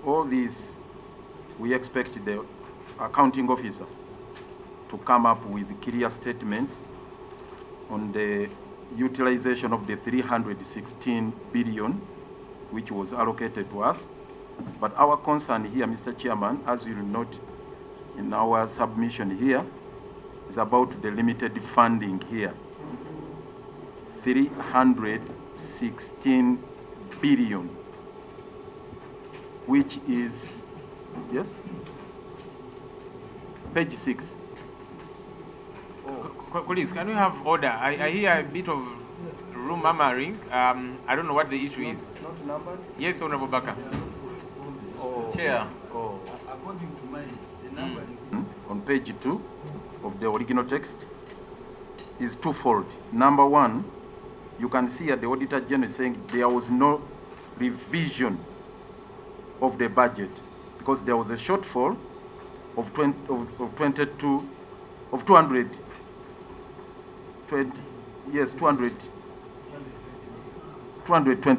all these, we expect the accounting officer to come up with clear statements on the utilization of the 316 billion which was allocated to us. But our concern here, Mr. Chairman, as you will note in our submission here, is about the limited funding here. 316 billion, which is, yes, page 6. Colleagues, can we have order? I hear a bit of room murmuring. I don't know what the issue is. Not numbers? Yes, Honorable Baka. Oh. Chair. Oh. According to mine, the number on page 2 of the original text is twofold. Number one, you can see at the Auditor General saying there was no revision of the budget because there was a shortfall of 220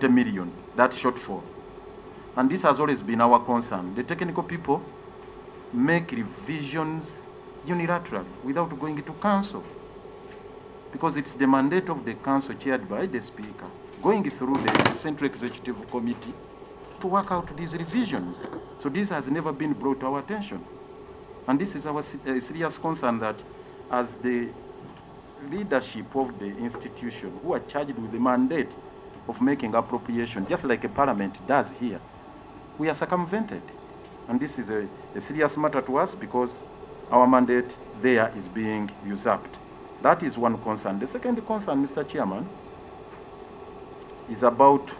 million, that shortfall. And this has always been our concern. The technical people make revisions unilaterally without going to council, because it's the mandate of the council chaired by the speaker going through the Central Executive Committee to work out these revisions. So this has never been brought to our attention. And this is our serious concern, that as the leadership of the institution who are charged with the mandate of making appropriation, just like a parliament does here, we are circumvented. And this is a serious matter to us because our mandate there is being usurped. That is one concern. The second concern, Mr. Chairman, is about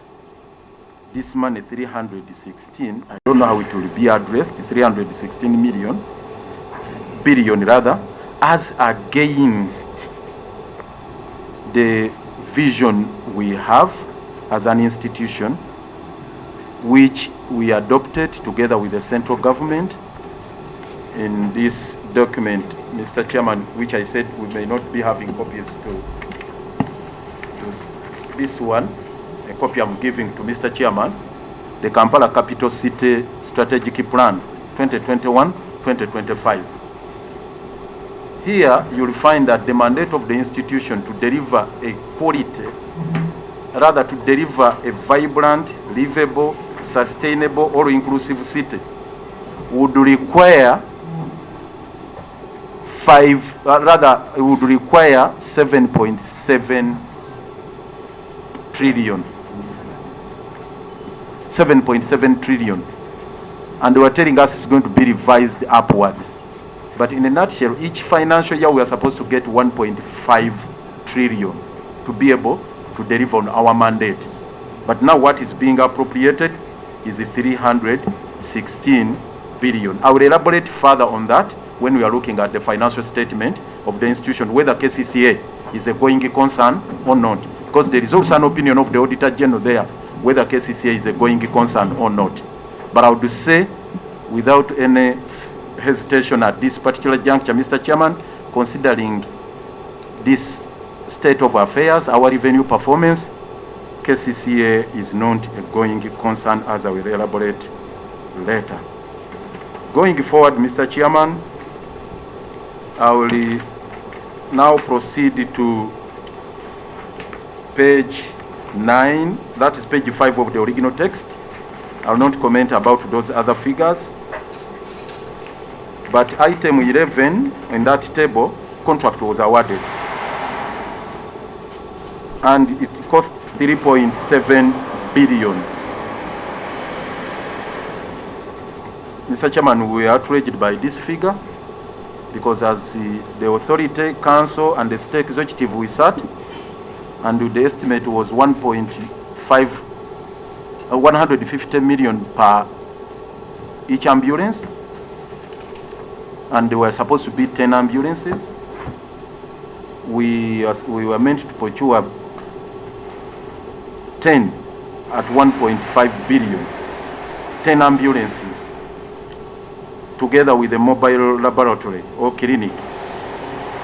this money, 316. I don't know how it will be addressed, 316 billion rather, as against the vision we have as an institution, which we adopted together with the central government in this document, Mr. Chairman, which I said we may not be having copies to this one, a copy I'm giving to Mr. Chairman, the Kampala Capital City Strategic Plan 2021-2025. Here you'll find that the mandate of the institution to deliver a quality, rather to deliver a vibrant, livable, sustainable, or inclusive city would require it would require 7.7 trillion. 7.7 trillion. And they were telling us it's going to be revised upwards. But in a nutshell, each financial year we are supposed to get 1.5 trillion to be able to deliver on our mandate. But now what is being appropriated is 316 billion. I will elaborate further on that when we are looking at the financial statement of the institution, whether KCCA is a going concern or not. Because there is also an opinion of the Auditor General there, whether KCCA is a going concern or not. But I would say, without any hesitation at this particular juncture, Mr. Chairman, considering this state of affairs, our revenue performance, KCCA is not a going concern, as I will elaborate later. Going forward, Mr. Chairman, I will now proceed to page 9, that is page 5 of the original text. I will not comment about those other figures. But item 11 in that table, contract was awarded. And it cost 3.7 billion. Mr. Chairman, we are outraged by this figure because as the authority, council, and the state executive we sat, and the estimate was 150 million per each ambulance, and there were supposed to be 10 ambulances. We were meant to procure 10 at 1.5 billion, 10 ambulances, together with a mobile laboratory or clinic.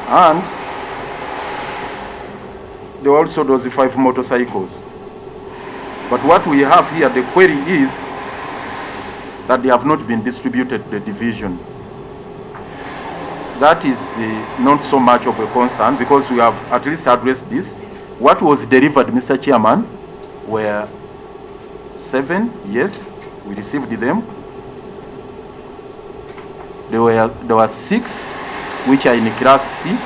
And there were also those 5 motorcycles. But what we have here, the query is, that they have not been distributed to the division. That is not so much of a concern because we have at least addressed this. What was delivered, Mr. Chairman, were 7, yes, we received them. There were 6 which are in Class C,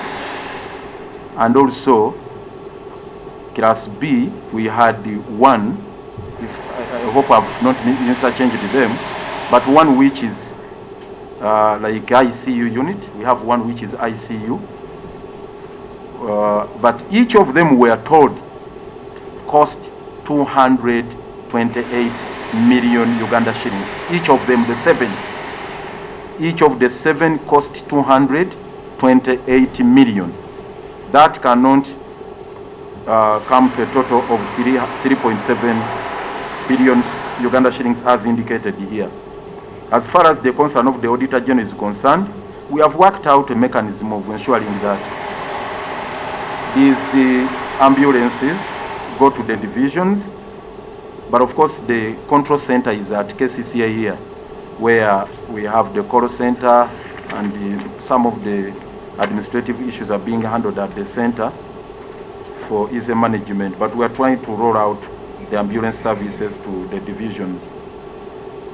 and also Class B we had 1. I hope I've not interchanged them, but 1 which is like ICU unit. We have 1 which is ICU, but each of them were told cost 228 million Uganda shillings. Each of them, the 7. Each of the 7 cost 228 million. That cannot come to a total of 3.7 billion Uganda shillings as indicated here. As far as the concern of the Auditor General is concerned, we have worked out a mechanism of ensuring that these ambulances go to the divisions, but of course the control center is at KCCA here, where we have the call center and some of the administrative issues are being handled at the center for easy management, but we are trying to roll out the ambulance services to the divisions.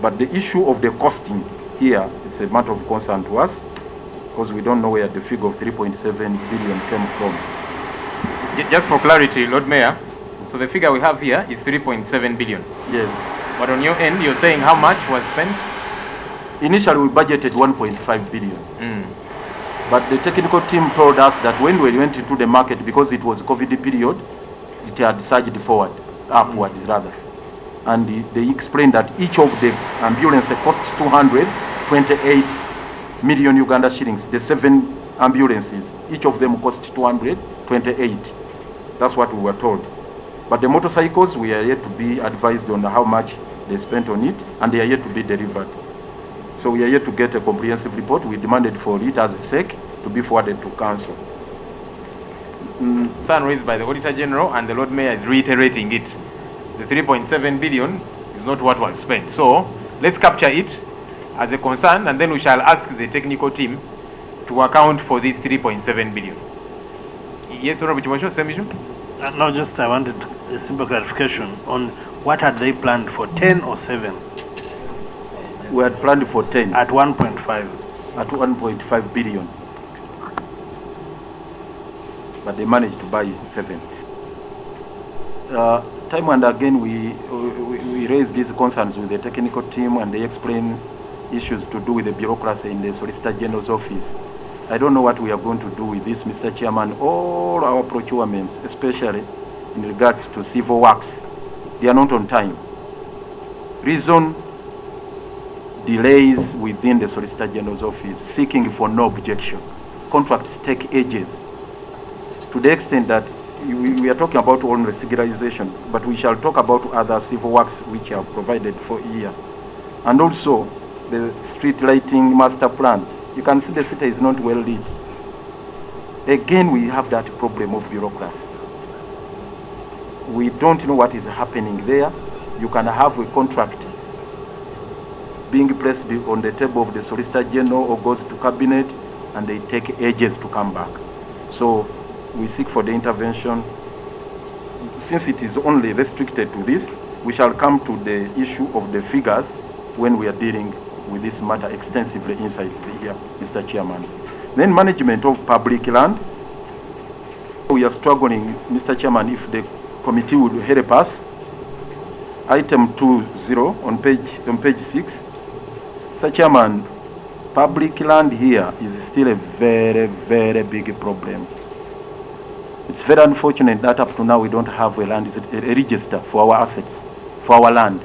But the issue of the costing here, it's a matter of concern to us because we don't know where the figure of 3.7 billion came from. Just for clarity, Lord Mayor, so the figure we have here is 3.7 billion. Yes. But on your end, you're saying how much was spent? Initially, we budgeted 1.5 billion. But the technical team told us that when we went into the market, because it was COVID period, it had surged forward, upwards rather. And they explained that each of the ambulances cost 228 million Uganda shillings. The 7 ambulances, each of them cost 228. That's what we were told. But the motorcycles, we are yet to be advised on how much they spent on it, and they are yet to be delivered. So we are yet to get a comprehensive report. We demanded for it as a SEC to be forwarded to Council. Concern raised by the Auditor General, and the Lord Mayor is reiterating it. The 3.7 billion is not what was spent. So let's capture it as a concern, and then we shall ask the technical team to account for this 3.7 billion. Yes, Honorable Chimosho, same issue? No, just I wanted a simple clarification on what had they planned for, 10 or 7? We had planned for 10 At 1.5. at 1.5 billion. But they managed to buy 7. Time and again, we raise these concerns with the technical team, and they explain issues to do with the bureaucracy in the Solicitor General's office. I don't know what we are going to do with this, Mr. Chairman. All our procurements, especially in regards to civil works, they are not on time. Reason: delays within the Solicitor General's office, seeking for no objection. Contracts take ages, to the extent that we are talking about only regularization, but we shall talk about other civil works which are provided for here. And also the street lighting master plan. You can see the city is not well lit. Again, we have that problem of bureaucracy. We don't know what is happening there. You can have a contract being placed on the table of the Solicitor General or goes to Cabinet, and they take ages to come back. So we seek for the intervention. Since it is only restricted to this, we shall come to the issue of the figures when we are dealing with this matter extensively inside here, Mr. Chairman. Then management of public land. We are struggling, Mr. Chairman, if the committee would help us. Item 20 on page 6. Mr. Chairman, public land here is still a very, very big problem. It's very unfortunate that up to now we don't have a register for our assets, for our land.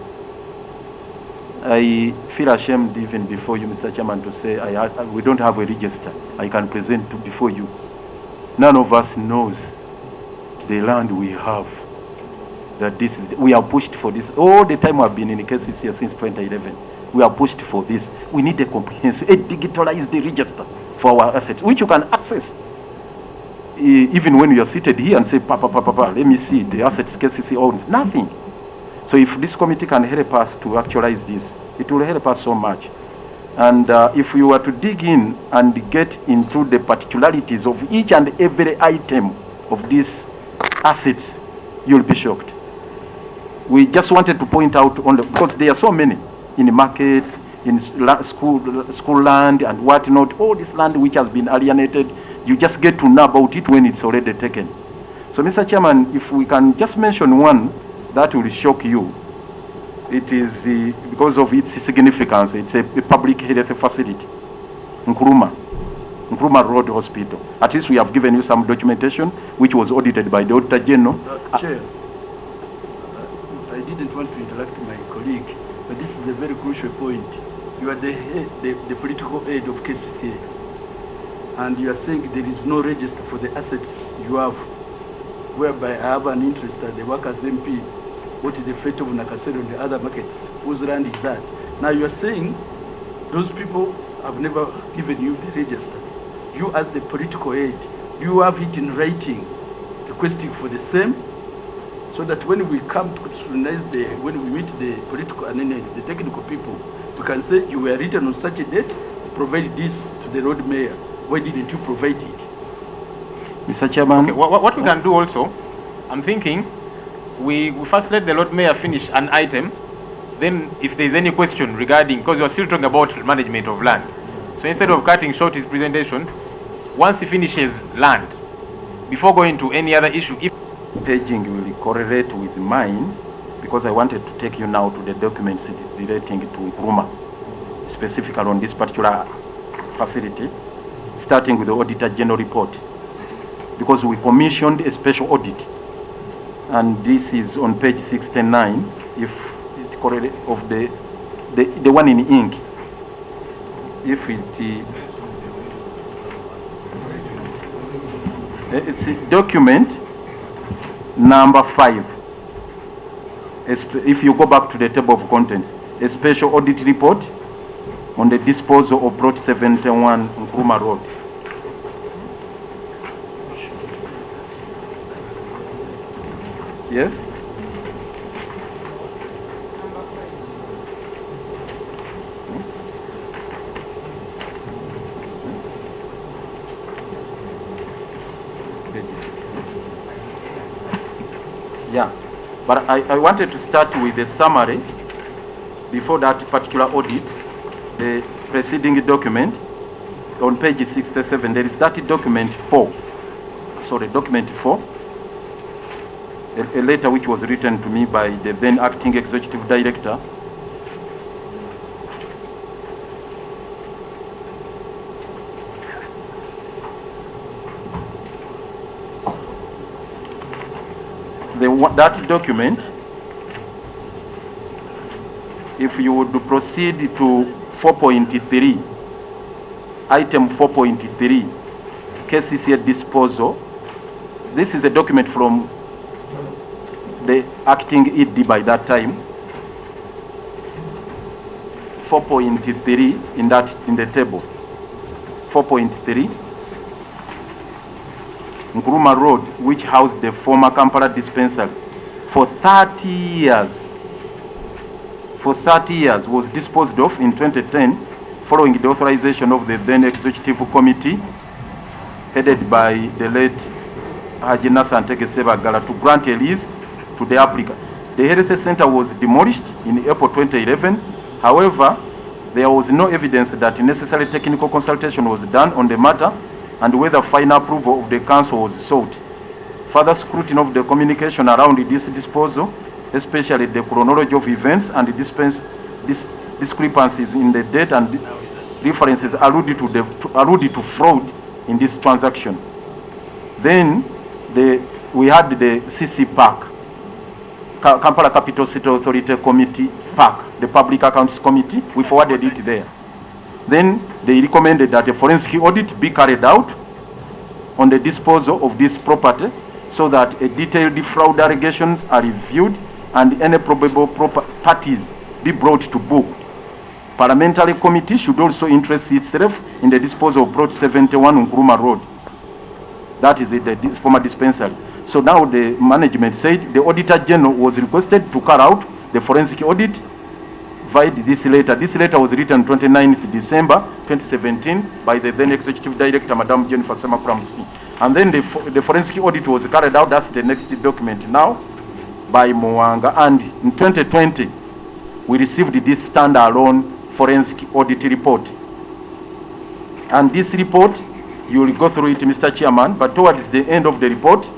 I feel ashamed even before you, Mr. Chairman, to say we don't have a register I can present before you. None of us knows the land we have. That this is, we are pushed for this. All the time I've been in the KCCA since 2011, we are pushed for this. We need a comprehensive, a digitalized register for our assets, which you can access. Even when you are seated here and say, let me see the assets KCCA owns. Nothing. So if this committee can help us to actualize this, it will help us so much. And if you were to dig in and get into the particularities of each and every item of these assets, you'll be shocked. We just wanted to point out on because there are so many in the markets, in school land and whatnot, all this land which has been alienated, you just get to know about it when it's already taken. So, Mr. Chairman, if we can just mention one that will shock you, it is because of its significance. It's a public health facility, Nkrumah Road Hospital. At least we have given you some documentation which was audited by the Auditor General. Chair, I didn't want to interrupt my colleague, but this is a very crucial point. You are the political head of KCCA, and you are saying there is no register for the assets you have, whereby I have an interest as the workers MP. What is the fate of Nakasero and the other markets? Whose land is that? Now you are saying those people have never given you the register. You as the political head, do you have it in writing, requesting for the same? So that when we come to scrutinize when we meet the political and the technical people, we can say you were written on such a date to provide this to the road mayor. Why didn't you provide it? Mr. Chairman. Okay, what we can do also, I'm thinking, we first let the Lord Mayor finish an item, then if there's any question regarding, because you're still talking about management of land. So instead of cutting short his presentation, once he finishes land, before going to any other issue, if paging will correlate with mine, because I wanted to take you now to the documents relating to Nkrumah, specifically on this particular facility, starting with the Auditor General report, because we commissioned a special audit, and this is on page 609, if it correlates of the one in ink. If it's a document number 5. If you go back to the table of contents, a special audit report on the disposal of plot 71 Nkrumah Road. Yes? Yeah, but I wanted to start with a summary before that particular audit, the preceding document on page 67. There is that document 4, document 4, a letter which was written to me by the then acting executive director. That document, if you would proceed to 4.3, item 4.3, KCCA disposal, this is a document from the acting ED by that time. 4.3 in the table. 4.3. Nkrumah Road, which housed the former Kampala dispensary for 30 years. For 30 years, was disposed of in 2010 following the authorization of the then executive committee headed by the late Haji Nassan Tegesebagala to grant a lease to the applicant. The health center was demolished in April 2011. However, there was no evidence that necessary technical consultation was done on the matter and whether final approval of the council was sought. Further scrutiny of the communication around this disposal, especially the chronology of events and the discrepancies in the date and references alluded to fraud in this transaction. Then we had the CC PAC, Kampala Capital City Authority Committee PAC, the Public Accounts Committee. We forwarded it there. Then they recommended that a forensic audit be carried out on the disposal of this property so that a detailed fraud allegations are reviewed and any probable parties be brought to book. Parliamentary committee should also interest itself in the disposal of plot 71 Nkrumah Road. That is it, the former dispensary. So now the management said the Auditor General was requested to carry out the forensic audit via this letter. This letter was written 29th December 2017 by the then Executive Director, Madam Jennifer Semakramsi. And then the forensic audit was carried out, that's the next document now, by Mwanga. And in 2020, we received this standalone forensic audit report. And this report, you will go through it, Mr. Chairman, but towards the end of the report,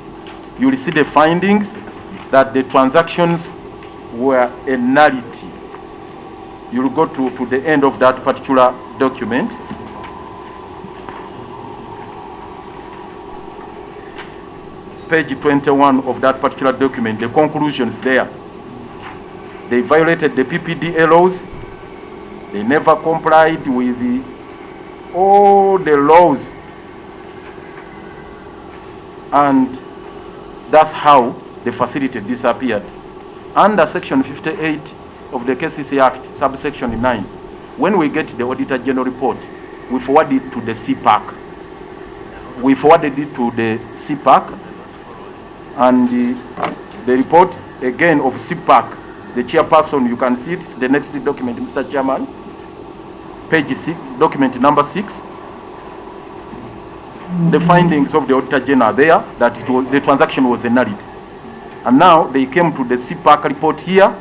you will see the findings that the transactions were a nullity. You will go to the end of that particular document. Page 21 of that particular document, the conclusions there. They violated the PPDA laws. They never complied with all the laws. And that's how the facility disappeared. Under Section 58 of the KCCA Act, subsection 9, when we get the Auditor General report, we forward it to the CPAC. We forwarded it to the CPAC, and the report again of CPAC, the chairperson, you can see it, it's the next document, Mr. Chairman, page 6, document number 6. The findings of the Auditor General are there, that the transaction was a nullity. And now they came to the CPAC report here,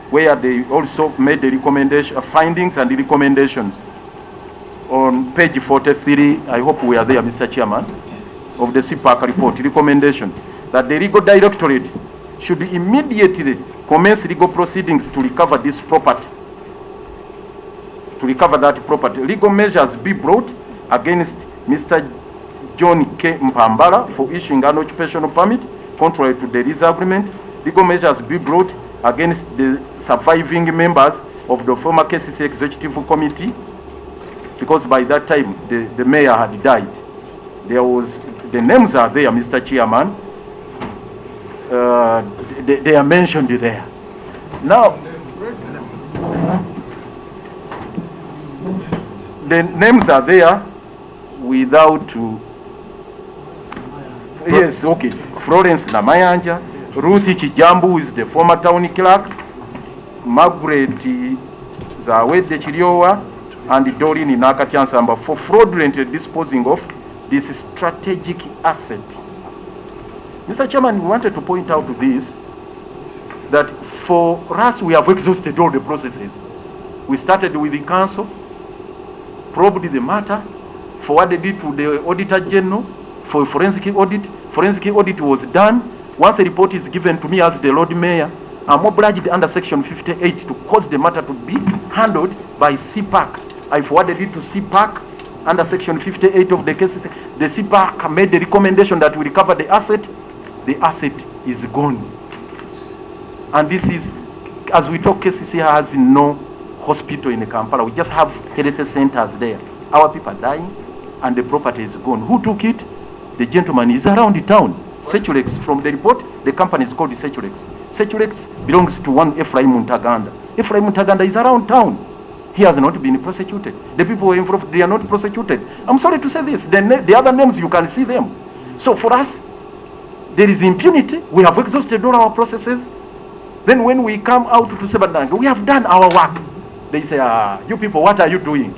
where they also made the recommendation, findings and the recommendations. On page 43, I hope we are there, Mr. Chairman, of the CPAC report, recommendation that the legal directorate should immediately commence legal proceedings to recover this property. To recover that property, legal measures be brought against Mr. John K. Mpambala for issuing an occupational permit contrary to the lease agreement. Legal measures be brought against the surviving members of the former KCCA Executive Committee, because by that time the mayor had died. There was, the names are there, Mr. Chairman. They are mentioned there. Now, the names are there without yes, okay. Florence Namayanja, Ruthi Chijambu, who is the former town clerk, Margaret Zawede Chiriowa, and Doreen Nakatiansamba for fraudulently disposing of this strategic asset. Mr. Chairman, we wanted to point out to this, that for us, we have exhausted all the processes. We started with the council, probed the matter, forwarded it to the Auditor General for forensic audit. Forensic audit was done. Once a report is given to me as the Lord Mayor, I'm obliged under Section 58 to cause the matter to be handled by CPAC. I forwarded it to CPAC under Section 58 of the KCCA. The CPAC made the recommendation that we recover the asset. The asset is gone. And this is, as we talk, KCCA has no hospital in Kampala. We just have health centers there. Our people are dying and the property is gone. Who took it? The gentleman is around the town. Sechulex, from the report, the company is called Sechulex. Sechulex belongs to one Ephraim Muntaganda. Ephraim Muntaganda is around town. He has not been prosecuted. The people who are involved, they are not prosecuted. I'm sorry to say this. The other names, you can see them. So for us, there is impunity. We have exhausted all our processes. Then when we come out to Sebandanga, we have done our work. They say, you people, what are you doing?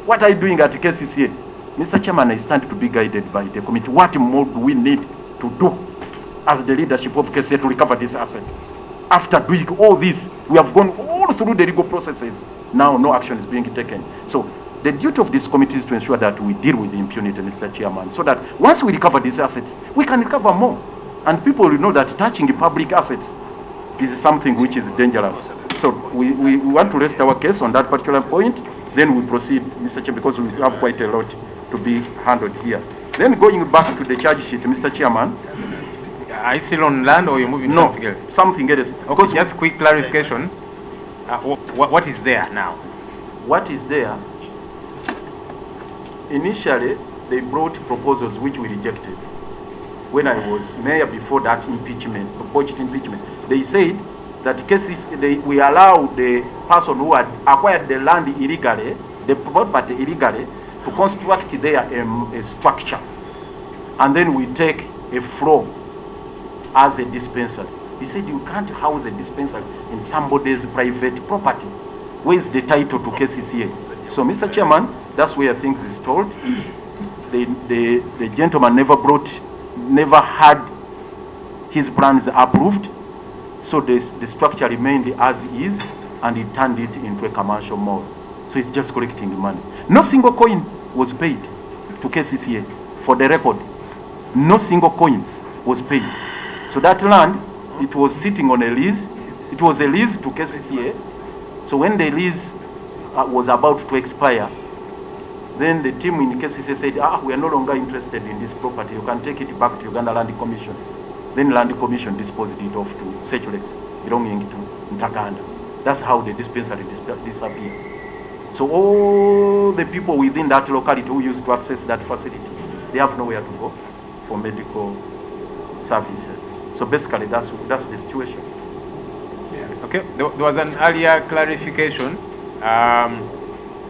What are you doing at KCCA? Mr. Chairman, I stand to be guided by the committee. What more do we need to do as the leadership of KCCA to recover this asset? After doing all this, we have gone all through the legal processes. Now no action is being taken. So the duty of this committee is to ensure that we deal with the impunity, Mr. Chairman, so that once we recover these assets, we can recover more. And people will know that touching the public assets is something which is dangerous. So we want to rest our case on that particular point. Then we proceed, Mr. Chairman, because we have quite a lot to be handled here. Then going back to the charge sheet, Mr. Chairman. Are you still on land or you're moving to something else? Something else. Okay, just quick clarification. What is there now? What is there? Initially, they brought proposals which we rejected. When I was mayor before that impeachment, budget impeachment, they said that cases we allow the person who had acquired the land illegally, the property illegally, to construct there a structure. and then we take a floor as a dispensary. He said you can't house a dispensary in somebody's private property. Where is the title to KCCA? So, Mr. Chairman, that's where things is told. The gentleman never had his plans approved, so the structure remained as is, and he turned it into a commercial mall. So it's just collecting money. No single coin was paid to KCCA. For the record, no single coin was paid. So that land, it was sitting on a lease. It was a lease to KCCA. So when the lease was about to expire, then the team in KCCA said, we are no longer interested in this property. You can take it back to Uganda Land Commission. Then Land Commission disposed it off to Sechulex, belonging to Ntaganda. That's how the dispensary disappeared. So all the people within that locality who used to access that facility, they have nowhere to go for medical services. So basically, that's the situation. Okay, there was an earlier clarification.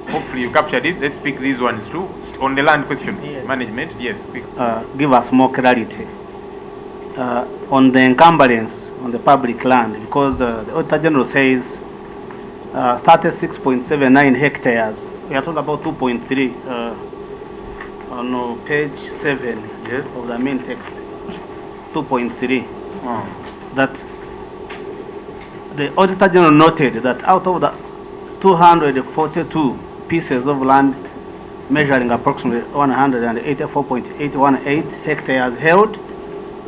Hopefully you captured it. Let's pick these ones too. On the land question, yes. Management, yes. Quick. Give us more clarity on the encumbrance on the public land, because the Auditor General says 36.79 hectares. We are talking about 2.3 on page 7, yes, of the main text. 2.3. That the Auditor General noted that out of the 242 pieces of land measuring approximately 184.818 hectares held,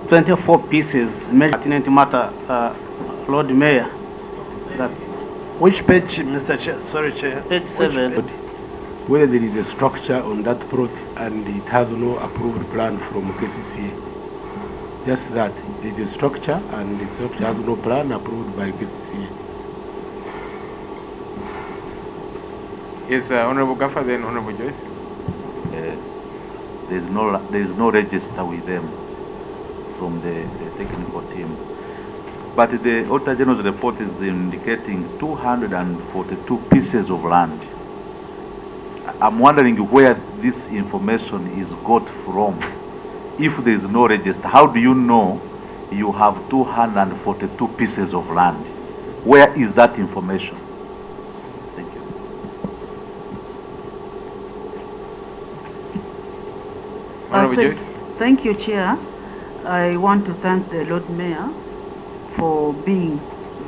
24 pieces measured pertinent matter, Lord Mayor. That which page, Mr. Chair? Sorry, Chair. Page 7. Whether there is a structure on that plot and it has no approved plan from KCCA. Just that, it is structure and the structure has no plan approved by KCCA. Yes, Honorable Gaffer, then Honorable Joyce. There is no register with them from the technical team. But the Auditor General's report is indicating 242 pieces of land. I'm wondering where this information is got from. If there is no register, how do you know you have 242 pieces of land? Where is that information? Thank you. Honorable Joyce. Thank you, Chair. I want to thank the Lord Mayor for being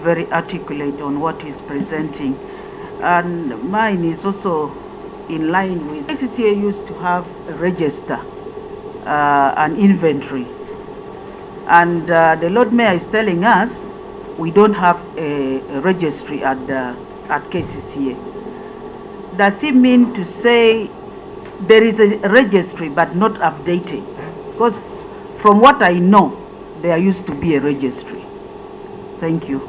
very articulate on what he's presenting. And mine is also in line with KCCA used to have a register, an inventory. And the Lord Mayor is telling us we don't have a registry at KCCA. Does he mean to say there is a registry but not updated? Because from what I know, there used to be a registry. Thank you.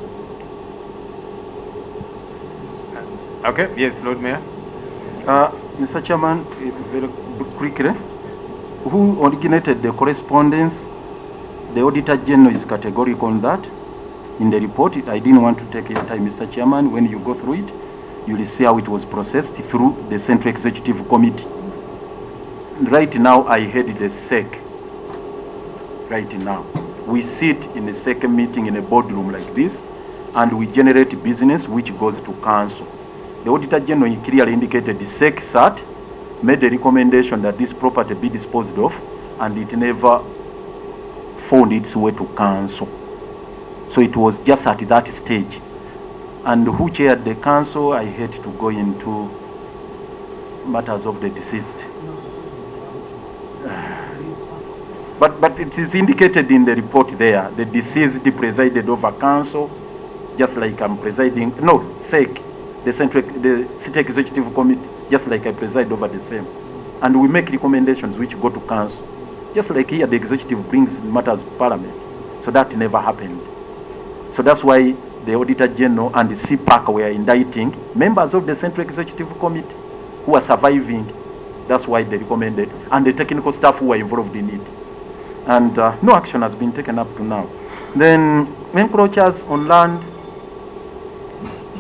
Okay, yes, Lord Mayor. Mr. Chairman, very quickly, who originated the correspondence? The Auditor General is categorical on that. In the report, I didn't want to take your time, Mr. Chairman. When you go through it, you will see how it was processed through the Central Executive Committee. Right now, I head the SEC. Right now, we sit in a second meeting in a boardroom like this, and we generate business which goes to council. The Auditor General clearly indicated the SEC sat, made a recommendation that this property be disposed of, and it never found its way to council. So it was just at that stage. And who chaired the council, I hate to go into matters of the deceased. But it is indicated in the report there, the deceased presided over council, just like I'm presiding, no, SEC, the City Executive Committee, just like I preside over the same. And we make recommendations which go to council. Just like here, the executive brings matters to Parliament. So that never happened. So that's why the Auditor General and the CPAC were indicting members of the Central Executive Committee who are surviving. That's why they recommended, and the technical staff who were involved in it. And no action has been taken up to now. Then encroachers on land.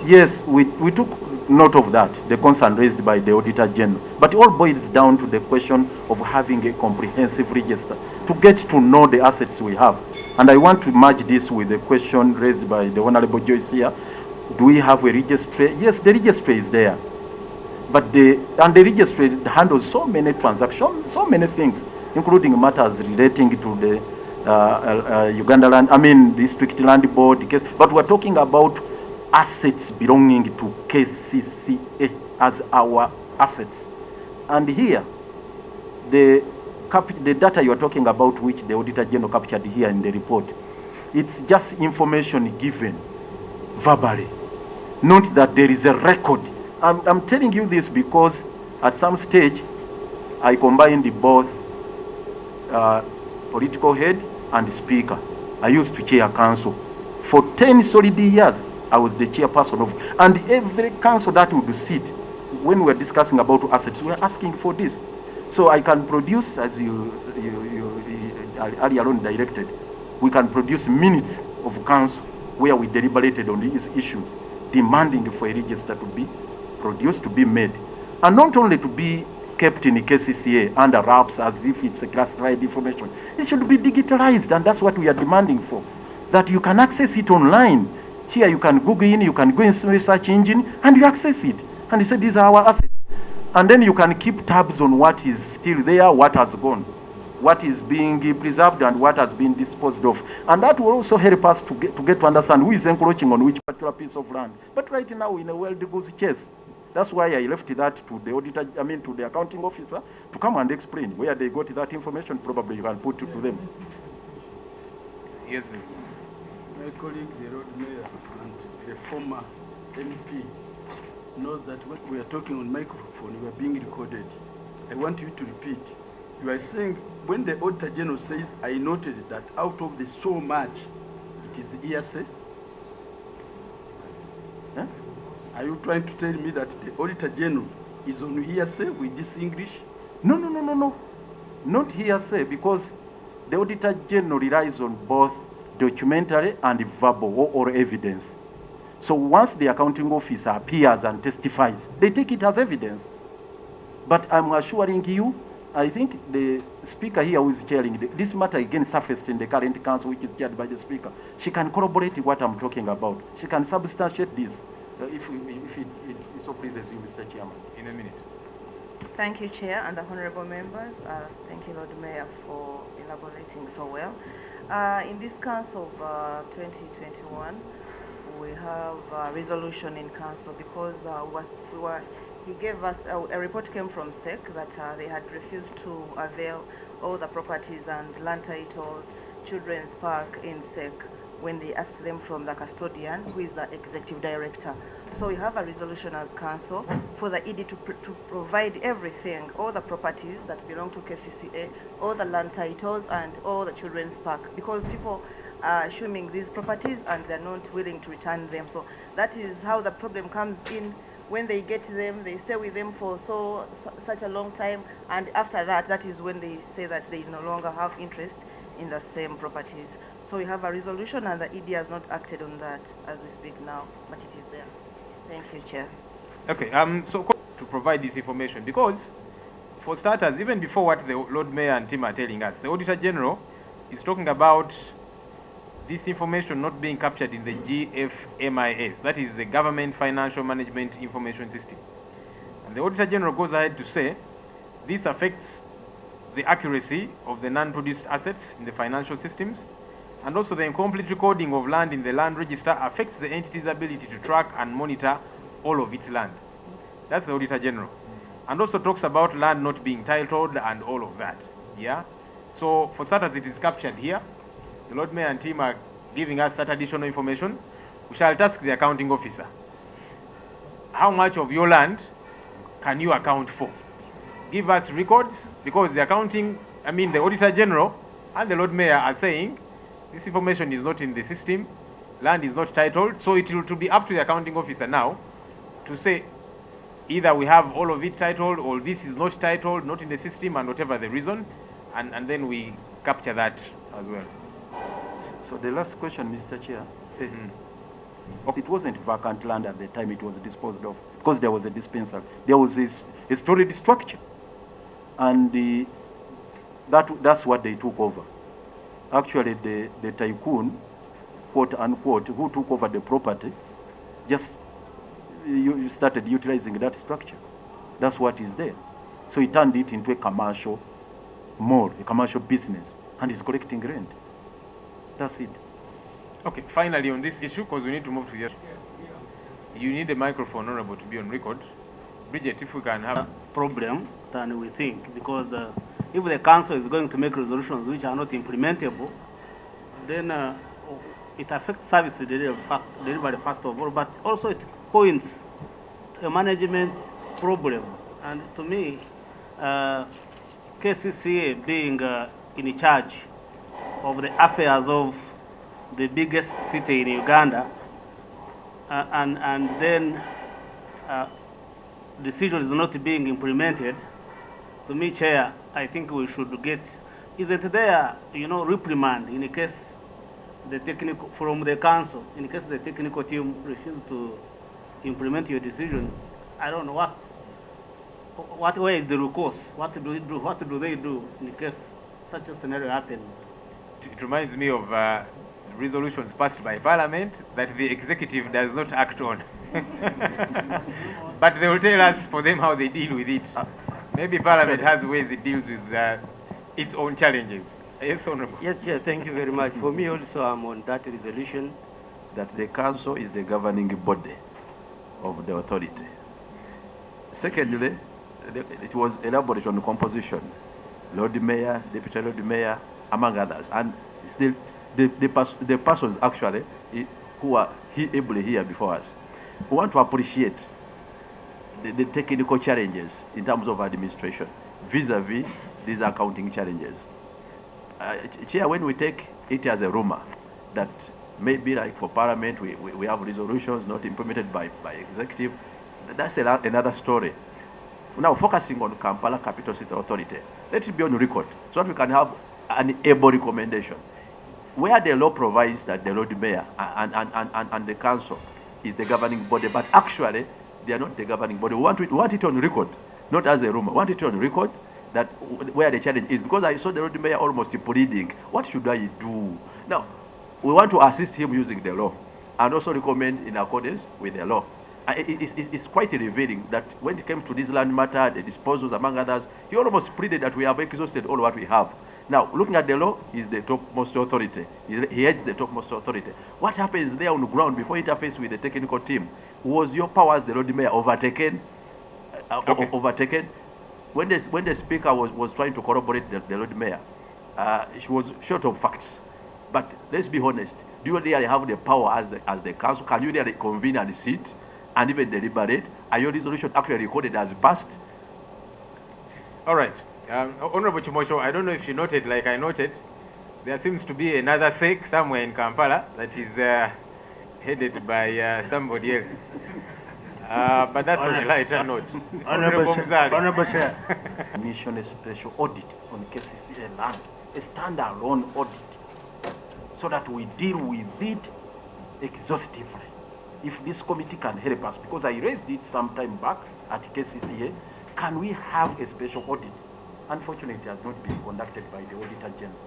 Yes, we took note of that, the concern raised by the Auditor General. But all boils down to the question of having a comprehensive register to get to know the assets we have. And I want to merge this with the question raised by the Honorable Joyce here. Do we have a registry? Yes, the registry is there. But the registry handles so many transactions, so many things, including matters relating to the Uganda Land, District Land Board case. But we're talking about assets belonging to KCCA as our assets. And here, the data you are talking about, which the Auditor General captured here in the report, it's just information given verbally, not that there is a record. I'm telling you this because at some stage, I combined both political head and speaker. I used to chair council. For 10 solid years, I was the chairperson of, and every council that would sit, when we're discussing about assets, we're asking for this. So I can produce, as you earlier on directed, we can produce minutes of council where we deliberated on these issues, demanding for a register to be produced, to be made. And not only to be kept in the KCCA under wraps as if it's a classified information. It should be digitalized, and that's what we are demanding for. That you can access it online. Here you can Google in, you can go in search engine, and you access it. And you say, these are our assets. And then you can keep tabs on what is still there, what has gone, what is being preserved, and what has been disposed of. And that will also help us to get to understand who is encroaching on which particular piece of land. But right now, in a wild-goose chase, that's why I left that to the auditor, to the accounting officer, to come and explain where they got that information. Probably you can put it to them. Yes, please. My colleague, the road mayor, and the former MP knows that when we are talking on microphone, we are being recorded. I want you to repeat. You are saying, when the Auditor General says, I noted that out of the so much, it is hearsay. Huh? Are you trying to tell me that the Auditor General is on hearsay with this English? No. Not hearsay, because the Auditor General relies on both documentary and verbal or evidence. So once the accounting officer appears and testifies, they take it as evidence. But I'm assuring you, I think the speaker here who is chairing this matter again surfaced in the current council, which is chaired by the speaker. She can corroborate what I'm talking about. She can substantiate this, if it so pleases you, Mr. Chairman. In a minute. Thank you, Chair, and the honorable members. Thank you, Lord Mayor, for elaborating so well. In this council of 2021, we have a resolution in council because he gave us a report came from SEC that they had refused to avail all the properties and land titles, children's park in SEC, when they asked them from the custodian, who is the executive director. So we have a resolution as council for the ED to provide everything, all the properties that belong to KCCA, all the land titles, and all the children's park, because people are assuming these properties and they're not willing to return them. So that is how the problem comes in. When they get them, they stay with them for such a long time, and after that, that is when they say that they no longer have interest in the same properties. So we have a resolution, and the ED has not acted on that as we speak now, but it is there. Thank you, Chair. Okay, so to provide this information, because for starters, even before what the Lord Mayor and team are telling us, the Auditor General is talking about this information not being captured in the GFMIS, that is the Government Financial Management Information System. And the Auditor General goes ahead to say, this affects the accuracy of the non-produced assets in the financial systems, and also the incomplete recording of land in the land register affects the entity's ability to track and monitor all of its land. That's the Auditor General. And also talks about land not being titled and all of that. Yeah. So for starters, it is captured here. The Lord Mayor and team are giving us that additional information. We shall task the accounting officer. How much of your land can you account for? Give us records, because the the Auditor General and the Lord Mayor are saying this information is not in the system, land is not titled, so it will be up to the accounting officer now to say either we have all of it titled or this is not titled, not in the system, and whatever the reason, and then we capture that as well. So the last question, Mr. Chair. It wasn't vacant land at the time it was disposed of, because because there was a dispensary. There was a storage structure, and that's what they took over. Actually, the tycoon, quote unquote, who took over the property, just you started utilizing that structure. That's what is there. So he turned it into a commercial mall, a commercial business, and he's collecting rent. That's it. Okay, finally on this issue, because we need to move to the other. You need a microphone, Honorable, to be on record. Bridget, if we can have... problem than we think, because if the council is going to make resolutions which are not implementable, then it affects service delivery first of all, but also it points to a management problem. And to me, KCCA being in charge of the affairs of the biggest city in Uganda, and then decision is not being implemented, to me, Chair, I think we should get, isn't there, reprimand in case the technical, from the council, in case the technical team refuses to implement your decisions? I don't know what way is the recourse? What do they do in case such a scenario happens? It reminds me of resolutions passed by Parliament that the executive does not act on. But they will tell us for them how they deal with it. Maybe Parliament has ways it deals with its own challenges. Yes, Honourable. Yes, Chair, thank you very much. For me also, I'm on that resolution that the council is the governing body of the authority. Secondly, it was elaborated on the composition, Lord Mayor, Deputy Lord Mayor, among others, and still the persons actually who are ably here before us. We want to appreciate the technical challenges in terms of administration vis-a-vis these accounting challenges. Chair, when we take it as a rumor that maybe like for Parliament we have resolutions not implemented by executive, that's another story. Now focusing on Kampala Capital City Authority, let it be on record so that we can have an able recommendation. Where the law provides that the Lord Mayor and the council is the governing body, but actually they are not the governing body. We want it on record, not as a rumor. We want it on record that where the challenge is, because I saw the Lord Mayor almost pleading, what should I do? Now, we want to assist him using the law and also recommend in accordance with the law. It's quite revealing that when it came to this land matter, the disposals, among others, he almost pleaded that we have exhausted all what we have. Now, looking at the law, he's the topmost authority. He heads the topmost authority. What happens there on the ground before interface with the technical team? Was your powers, the Lord Mayor, overtaken? Overtaken? When the speaker was trying to corroborate the Lord Mayor, she was short of facts. But let's be honest, do you really have the power as the council? Can you really convene and sit and even deliberate? Are your resolution actually recorded as passed? All right. Honorable Chimocho, I don't know if you noted, like I noted, there seems to be another SEC somewhere in Kampala that is headed by somebody else. But that's on a lighter note. Honorable Chair. Commission a special audit on KCCA land, a standalone audit, so that we deal with it exhaustively. If this committee can help us, because I raised it some time back at KCCA, can we have a special audit? Unfortunately, it has not been conducted by the Auditor General.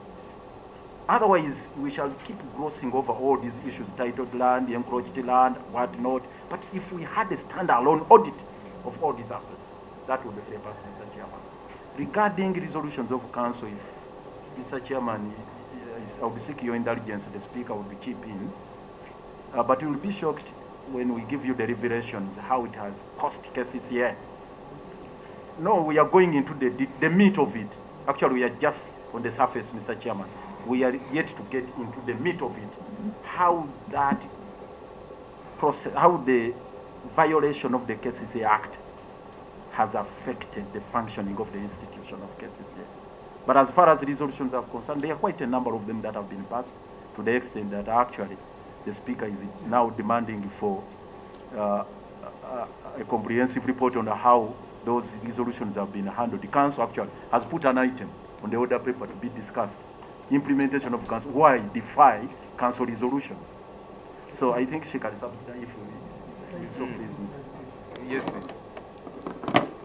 Otherwise, we shall keep glossing over all these issues, titled land, encroached land, whatnot. But if we had a standalone audit of all these assets, that would help us, Mr. Chairman. Regarding resolutions of council, if Mr. Chairman, I'll be seeking your indulgence, the Speaker will be chip in. But you will be shocked when we give you the revelations how it has cost KCCA. No, we are going into the meat of it. Actually, we are just on the surface, Mr. Chairman. We are yet to get into the meat of it. How that process, how the violation of the KCCA Act has affected the functioning of the institution of KCCA. But as far as resolutions are concerned, there are quite a number of them that have been passed, to the extent that actually the Speaker is now demanding for a comprehensive report on how those resolutions have been handled. The Council actually has put an item on the order paper to be discussed. Implementation of Council, why defy Council resolutions? So I think she can substitute if you so please, Mr. Yes, please.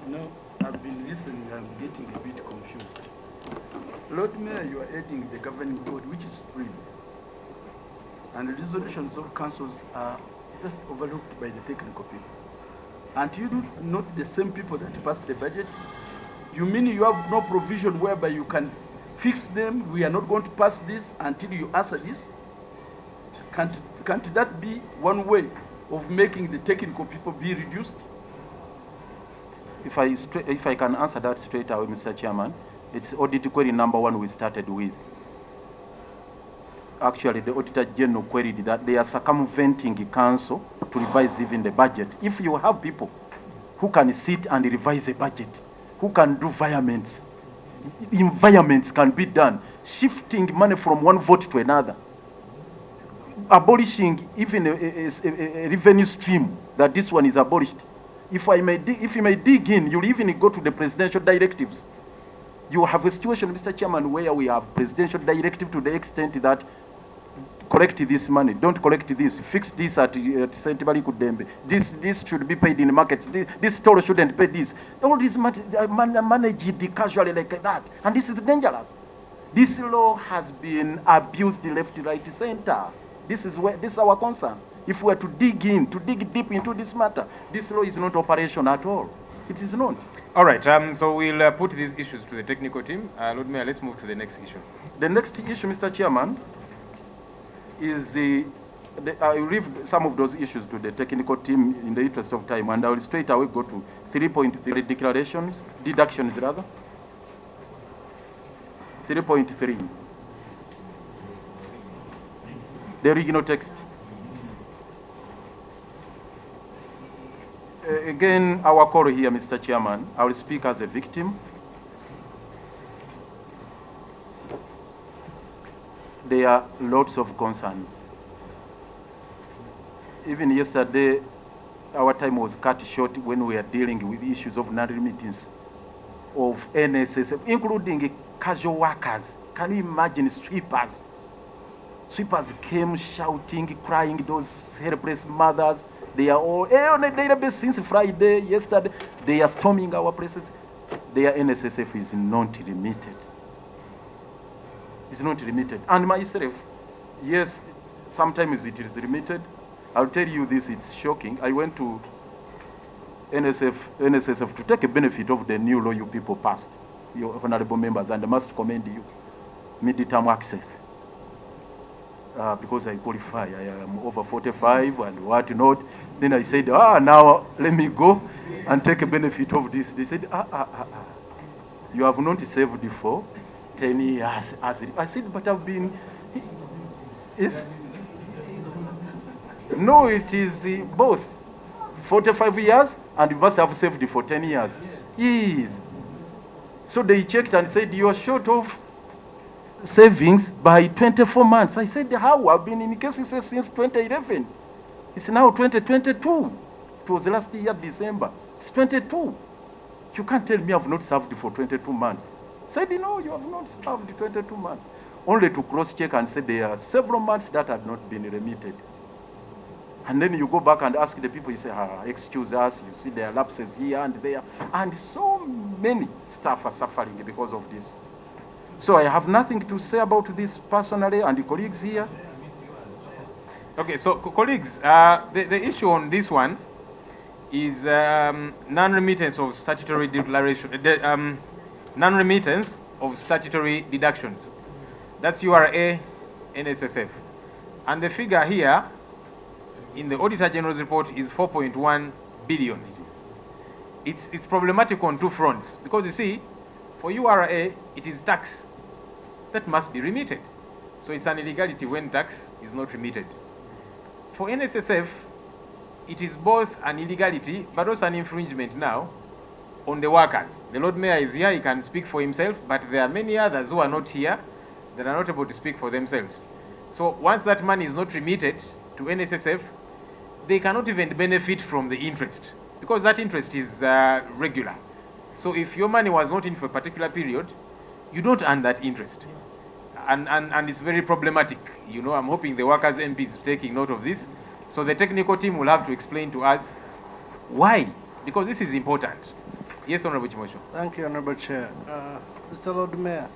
No, I've been listening, I'm getting a bit confused. Lord Mayor, you are adding the governing board, which is supreme. And the resolutions of councils are just overlooked by the technical people. And you do not the same people that pass the budget? You mean you have no provision whereby you can fix them? We are not going to pass this until you answer this? Can't that be one way of making the technical people be reduced? If I can answer that straight away, Mr. Chairman, it's audit query number 1 we started with. Actually, the Auditor General queried that they are circumventing council to revise even the budget. If you have people who can sit and revise a budget, who can do environments can be done, shifting money from one vote to another, abolishing even a revenue stream, that this one is abolished. If you may dig in, you'll even go to the presidential directives. You have a situation, Mr. Chairman, where we have presidential directive to the extent that collect this money, don't collect this, fix this at St. Kudembe. This should be paid in the market. This store shouldn't pay this. All this managed casually like that. And this is dangerous. This law has been abused left, right, center. This is our concern. If we are to dig deep into this matter, this law is not operational at all. It is not. All right, so we'll put these issues to the technical team. Lord Mayor, let's move to the next issue. The next issue, Mr. Chairman, is I will leave some of those issues to the technical team in the interest of time, and I will straight away go to 3.3 deductions rather. 3.3. The original text. Again, our call here, Mr. Chairman, I will speak as a victim. There are lots of concerns. Even yesterday, our time was cut short when we were dealing with issues of non-remittance of NSSF, including casual workers. Can you imagine sweepers? Sweepers came shouting, crying, those helpless mothers. They are all on a daily basis since Friday, yesterday. They are storming our places. Their NSSF is not remitted. It's not remitted. And myself, yes, sometimes it is remitted. I'll tell you this, it's shocking. I went to NSSF to take a benefit of the new law you people passed, your honorable members, and I must commend you. Mid-term access. Because I qualify, I am over 45 and what not. Then I said, now let me go and take a benefit of this. They said, you have not saved for 10 years. I said, but I've been, yes? No, it is both 45 years and you must have saved for 10 years. Yes. So they checked and said, you are short of savings by 24 months. I said, how? I've been in KCCA since 2011. It's now 2022. It was last year, December. It's 22. You can't tell me I've not served for 22 months. I said, no, you have not served 22 months. Only to cross-check and say there are several months that have not been remitted. And then you go back and ask the people, you say, excuse us, you see there are lapses here and there. And so many staff are suffering because of this. So I have nothing to say about this personally and the colleagues here. Okay, so colleagues, the issue on this one is non-remittance of statutory declaration, non-remittance of statutory deductions. That's URA, NSSF. And the figure here in the Auditor General's report is 4.1 billion. It's problematic on two fronts, because you see, for URA, it is tax that must be remitted. So it's an illegality when tax is not remitted. For NSSF, it is both an illegality, but also an infringement now on the workers. The Lord Mayor is here, he can speak for himself, but there are many others who are not here that are not able to speak for themselves. So once that money is not remitted to NSSF, they cannot even benefit from the interest, because that interest is regular. So if your money was not in for a particular period, you don't earn that interest. And it's very problematic. You know, I'm hoping the workers' MP is taking note of this. So the technical team will have to explain to us why because this is important. Yes, Honorable Chimosho. Thank you, Honorable Chair. Mr. Lord Mayor,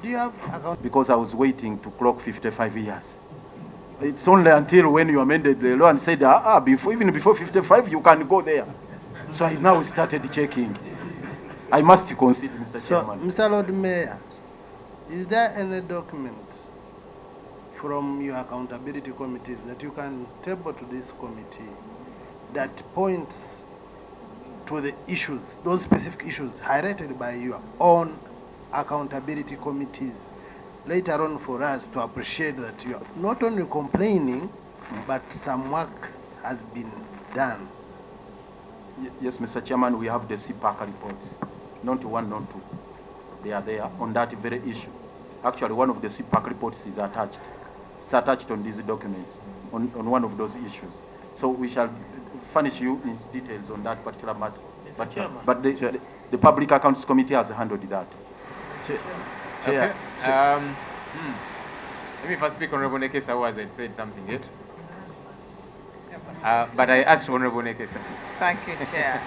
do you have account? Because I was waiting to clock 55 years. It's only until when you amended the law and said, even before 55, you can go there. So I now started checking. I must concede, Mr. Chairman. Mr. Lord Mayor, is there any document from your accountability committees that you can table to this committee that points to the issues, those specific issues highlighted by your own accountability committees, later on for us to appreciate that you are not only complaining, but some work has been done? Yes, Mr. Chairman, we have the CPAC reports. Not one, not two. They are there on that very issue. Actually, one of the CPAC reports is attached. It's attached on these documents, on one of those issues. So we shall furnish you in details on that particular matter. But the Public Accounts Committee has handled that. Okay. Let me first speak Honorable Nekesa, who hasn't said something yet. But I asked Honorable Nekesa. Thank you, Chair.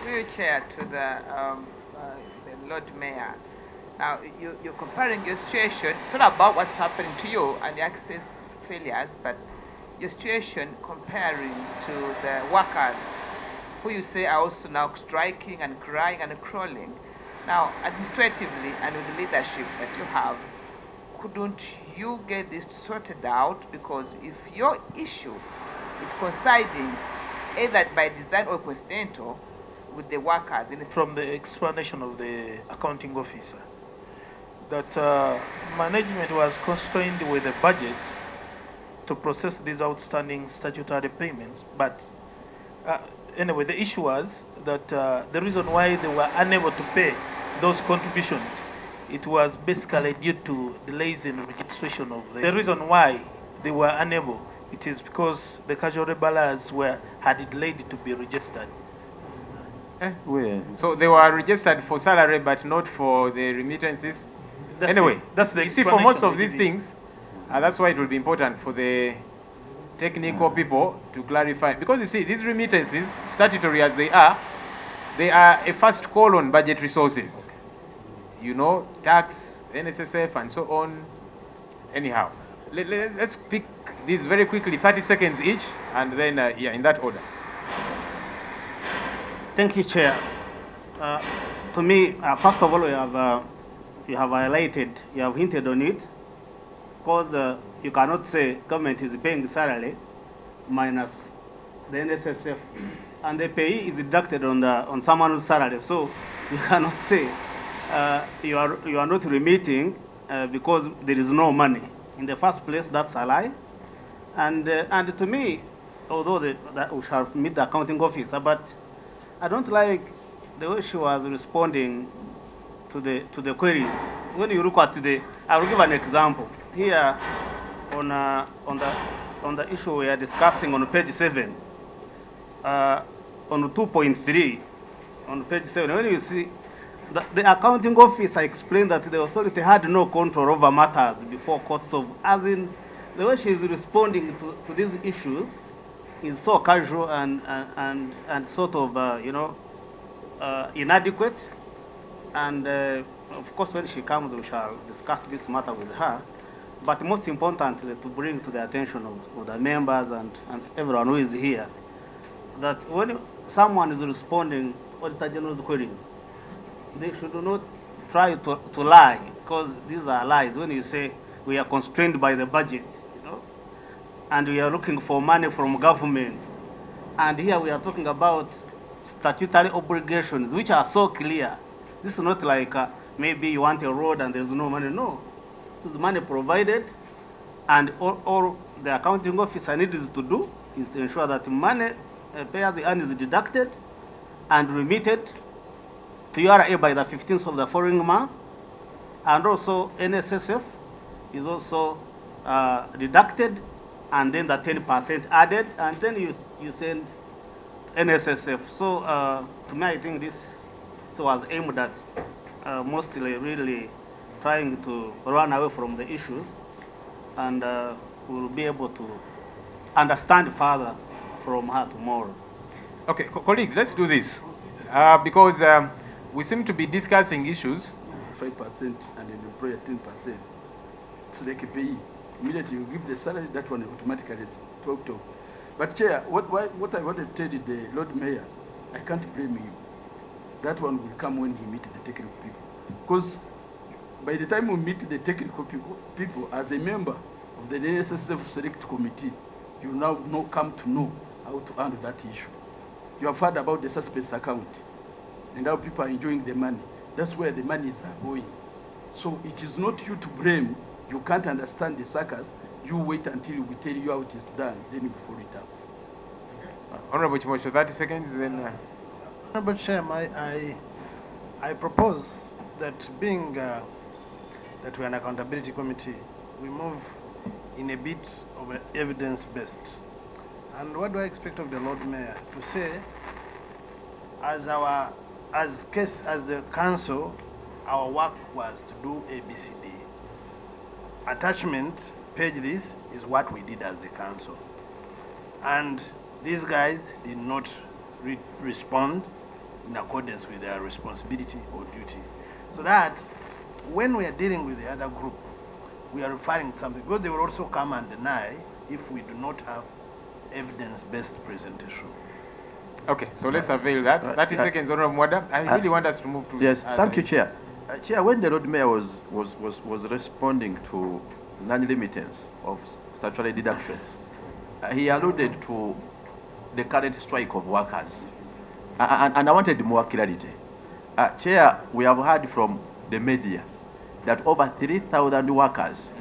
Through Chair to the Lord Mayor. Now, you're comparing your situation. It's not about what's happening to you and the access failures, but your situation comparing to the workers who you say are also now striking and crying and crawling. Now, administratively and with the leadership that you have, couldn't you get this sorted out? Because if your issue is coinciding either by design or coincidental with the workers in from the explanation of the accounting officer that management was constrained with a budget to process these outstanding statutory payments, but anyway, the issue was that the reason why they were unable to pay those contributions, it was basically due to delays in registration of the reason why they were unable, it is because the casual laborers had delayed to be registered. So they were registered for salary but not for the remittances? That's the you see, for most of these things, that's why it will be important for the technical people to clarify. Because you see, these remittances, statutory as they are a first call on budget resources. You know, tax, NSSF, and so on. Anyhow, let's pick these very quickly, 30 seconds each, and then, in that order. Thank you, Chair. To me, first of all, you have highlighted, you have hinted on it, because you cannot say government is paying salary minus the NSSF, and the payee is deducted on someone's salary. So you cannot say you are not remitting because there is no money. In the first place, that's a lie. And to me, although that we shall meet the accounting officer, but I don't like the way she was responding to the queries. When you look at I will give an example here on the issue we are discussing on page 7, on 2.3, on page 7. When you see the accounting officer explained that the authority had no control over matters before courts of, as in the way she is responding to these issues is so casual and sort of inadequate. And of course, when she comes, we shall discuss this matter with her. But most importantly, to bring to the attention of the members and everyone who is here, that when someone is responding to Auditor General's queries, they should not try to lie, because these are lies. When you say we are constrained by the budget, and we are looking for money from government, and here we are talking about statutory obligations, which are so clear. This is not like maybe you want a road and there's no money. No, this is money provided, and all the accounting officer needs to do is to ensure that money payers earn is deducted and remitted to URA by the 15th of the following month, and also NSSF is also deducted, and then the 10% added, and then you send NSSF. So to me, I think this was aimed at mostly really trying to run away from the issues, and we will be able to understand further from her tomorrow. Okay, colleagues, let's do this. Because we seem to be discussing issues. 5% and an employer 10%. It's like a pay. Immediately you give the salary, that one automatically is talked of. But Chair, what I wanted to tell you, the Lord Mayor, I can't blame you. That one will come when we meet the technical people. Because by the time we meet the technical people as a member of the NSSF Select Committee, you now come to know how to handle that issue. You have heard about the suspense account and how people are enjoying the money. That's where the monies are going. So it is not you to blame. You can't understand the suckers. You wait until we tell you how it is done, then you follow it up. Honorable Chimosho, 30 seconds, then. Honorable Chair, I propose that being that we're an accountability committee, we move in a bit of evidence-based. And what do I expect of the Lord Mayor to say, as the council, our work was to do ABCD. Attachment, page this, is what we did as the council. And these guys did not respond in accordance with their responsibility or duty. So that when we are dealing with the other group, we are referring to something, because they will also come and deny if we do not have evidence-based presentation. Okay, so let's avail that. 30 seconds, Honorable Mwada. I really want us to move to... Yes, thank you, Chair. Chair, when the Lord Mayor was responding to non-remittance of statutory deductions, he alluded to the current strike of workers. And I wanted more clarity. Chair, we have heard from the media that over 3,000 workers...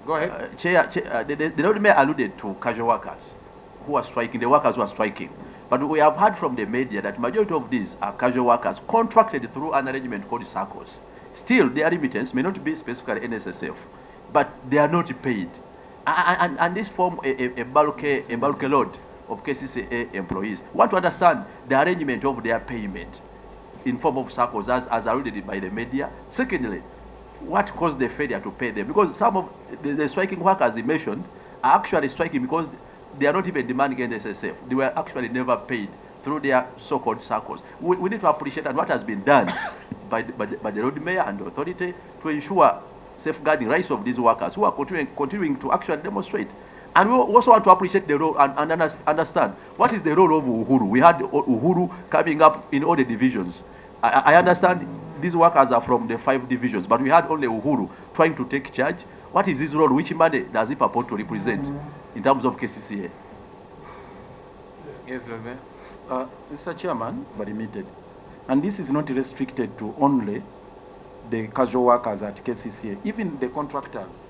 Go ahead. Chair, the Lord Mayor alluded to casual workers who are striking, the workers who are striking. But we have heard from the media that majority of these are casual workers contracted through an arrangement called SACCOS. Still, their remittance may not be specifically NSSF, but they are not paid. And this form a bulk load of KCCA employees. Want to understand the arrangement of their payment in form of SACCOS as alluded by the media. Secondly, what caused the failure to pay them? Because some of the striking workers he mentioned are actually striking because they are not even demanding NSSF. They were actually never paid through their so-called SACCOS. We need to appreciate what has been done by the Lord Mayor and the authority to ensure safeguarding rights of these workers who are continuing to actually demonstrate. And we also want to appreciate the role and understand what is the role of Uhuru. We had Uhuru coming up in all the divisions. I understand these workers are from the 5 divisions, but we had only Uhuru trying to take charge. What is his role? Which money does he purport to represent in terms of KCCA? Yes, Lord Mayor. Mr. Chairman, limited. And this is not restricted to only the casual workers at KCCA, even the contractors,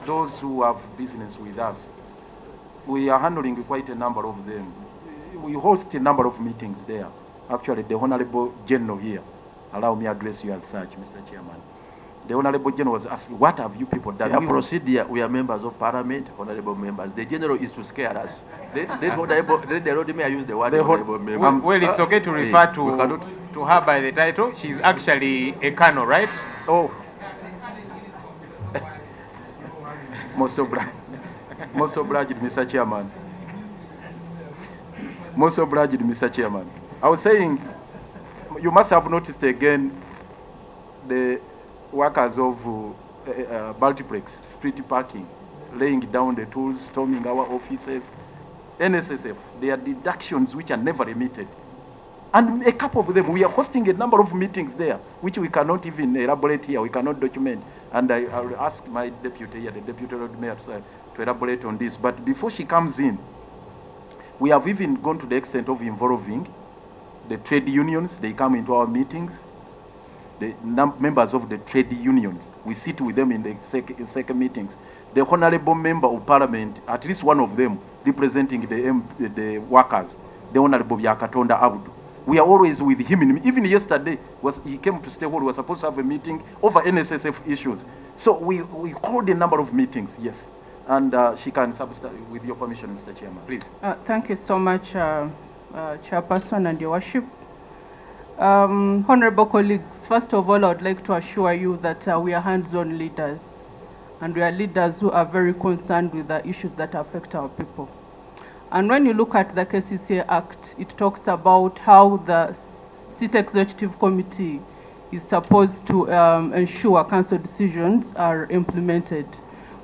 those who have business with us. We are handling quite a number of them. We host a number of meetings there. Actually, the Honorable General here, allow me to address you as such, Mr. Chairman. The Honorable General was asking, what have you people done? We procedure, we are members of Parliament, Honorable members. The General is to scare us. Let the Lord Mayor use the word Honorable member. Well, it's okay to refer to her by the title. She's actually a colonel, right? Oh. Most obliged, Mr. Chairman. Most obliged, Mr. Chairman. I was saying, you must have noticed again the workers of multiplex, street parking, laying down the tools, storming our offices. NSSF, there are deductions which are never remitted. And a couple of them, we are hosting a number of meetings there, which we cannot even elaborate here, we cannot document. And I will ask my deputy here, the Deputy Lord Mayor, to elaborate on this. But before she comes in, we have even gone to the extent of involving the trade unions. They come into our meetings. The members of the trade unions, we sit with them in the second meetings. The Honorable Member of Parliament, at least one of them, representing the workers, the Honorable Yakatonda Abdu. We are always with him. Even yesterday, he came to State Hall. We were supposed to have a meeting over NSSF issues. So we called a number of meetings, yes. And she can substitute, with your permission, Mr. Chairman. Please. Thank you so much, Chairperson and Your Worship. Honorable colleagues, first of all, I would like to assure you that we are hands-on leaders, and we are leaders who are very concerned with the issues that affect our people. And when you look at the KCCA Act, it talks about how the City Executive Committee is supposed to ensure council decisions are implemented.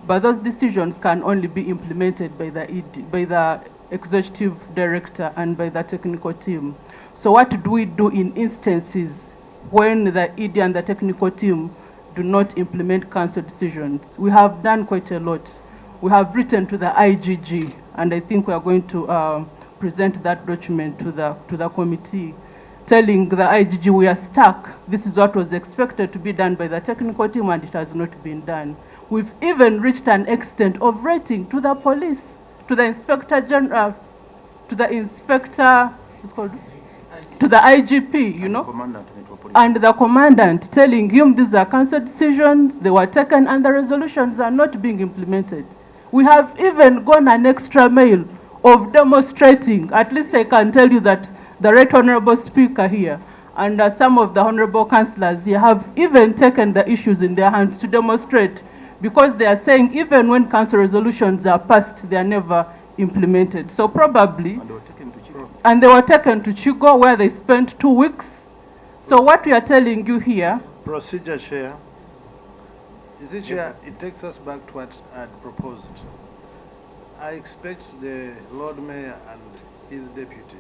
But those decisions can only be implemented by the executive director and by the technical team. So what do we do in instances when the ED and the technical team do not implement council decisions? We have done quite a lot. We have written to the IGG, and I think we are going to present that document to the committee, telling the IGG we are stuck. This is what was expected to be done by the technical team, and it has not been done. We've even reached an extent of writing to the police, to the inspector general, to the inspector, what's called, to the IGP, you know, and the commandant, telling him these are council decisions, they were taken, and the resolutions are not being implemented. We have even gone an extra mile of demonstrating. At least I can tell you that the Right Honorable Speaker here and some of the Honorable Councillors here have even taken the issues in their hands to demonstrate, because they are saying even when council resolutions are passed, they are never implemented. So probably, and they were taken to Chigo, where they spent 2 weeks. So what we are telling you here. Procedure, Chair. Is it, Chair? It takes us back to what I had proposed. I expect the Lord Mayor and his deputy,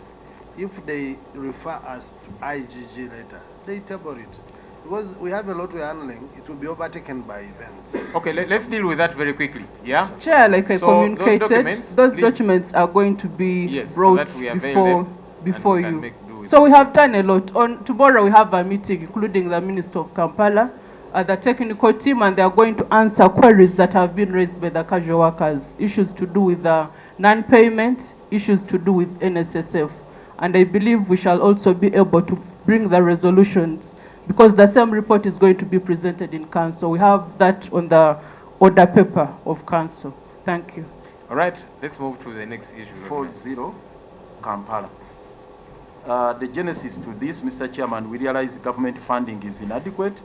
if they refer us to IGG later, they table it. Because we have a lot we're handling, it will be overtaken by events. Okay, let's deal with that very quickly. Yeah? Chair, like I communicated, those please, documents are going to be brought so before you. So we have done a lot. On tomorrow we have a meeting, including the Minister of Kampala, the technical team, and they are going to answer queries that have been raised by the casual workers, issues to do with the non-payment, issues to do with NSSF. And I believe we shall also be able to bring the resolutions, because the same report is going to be presented in council. We have that on the order paper of council. Thank you. All right, let's move to the next issue. 40 Kampala. The genesis to this, Mr. Chairman, we realize government funding is inadequate,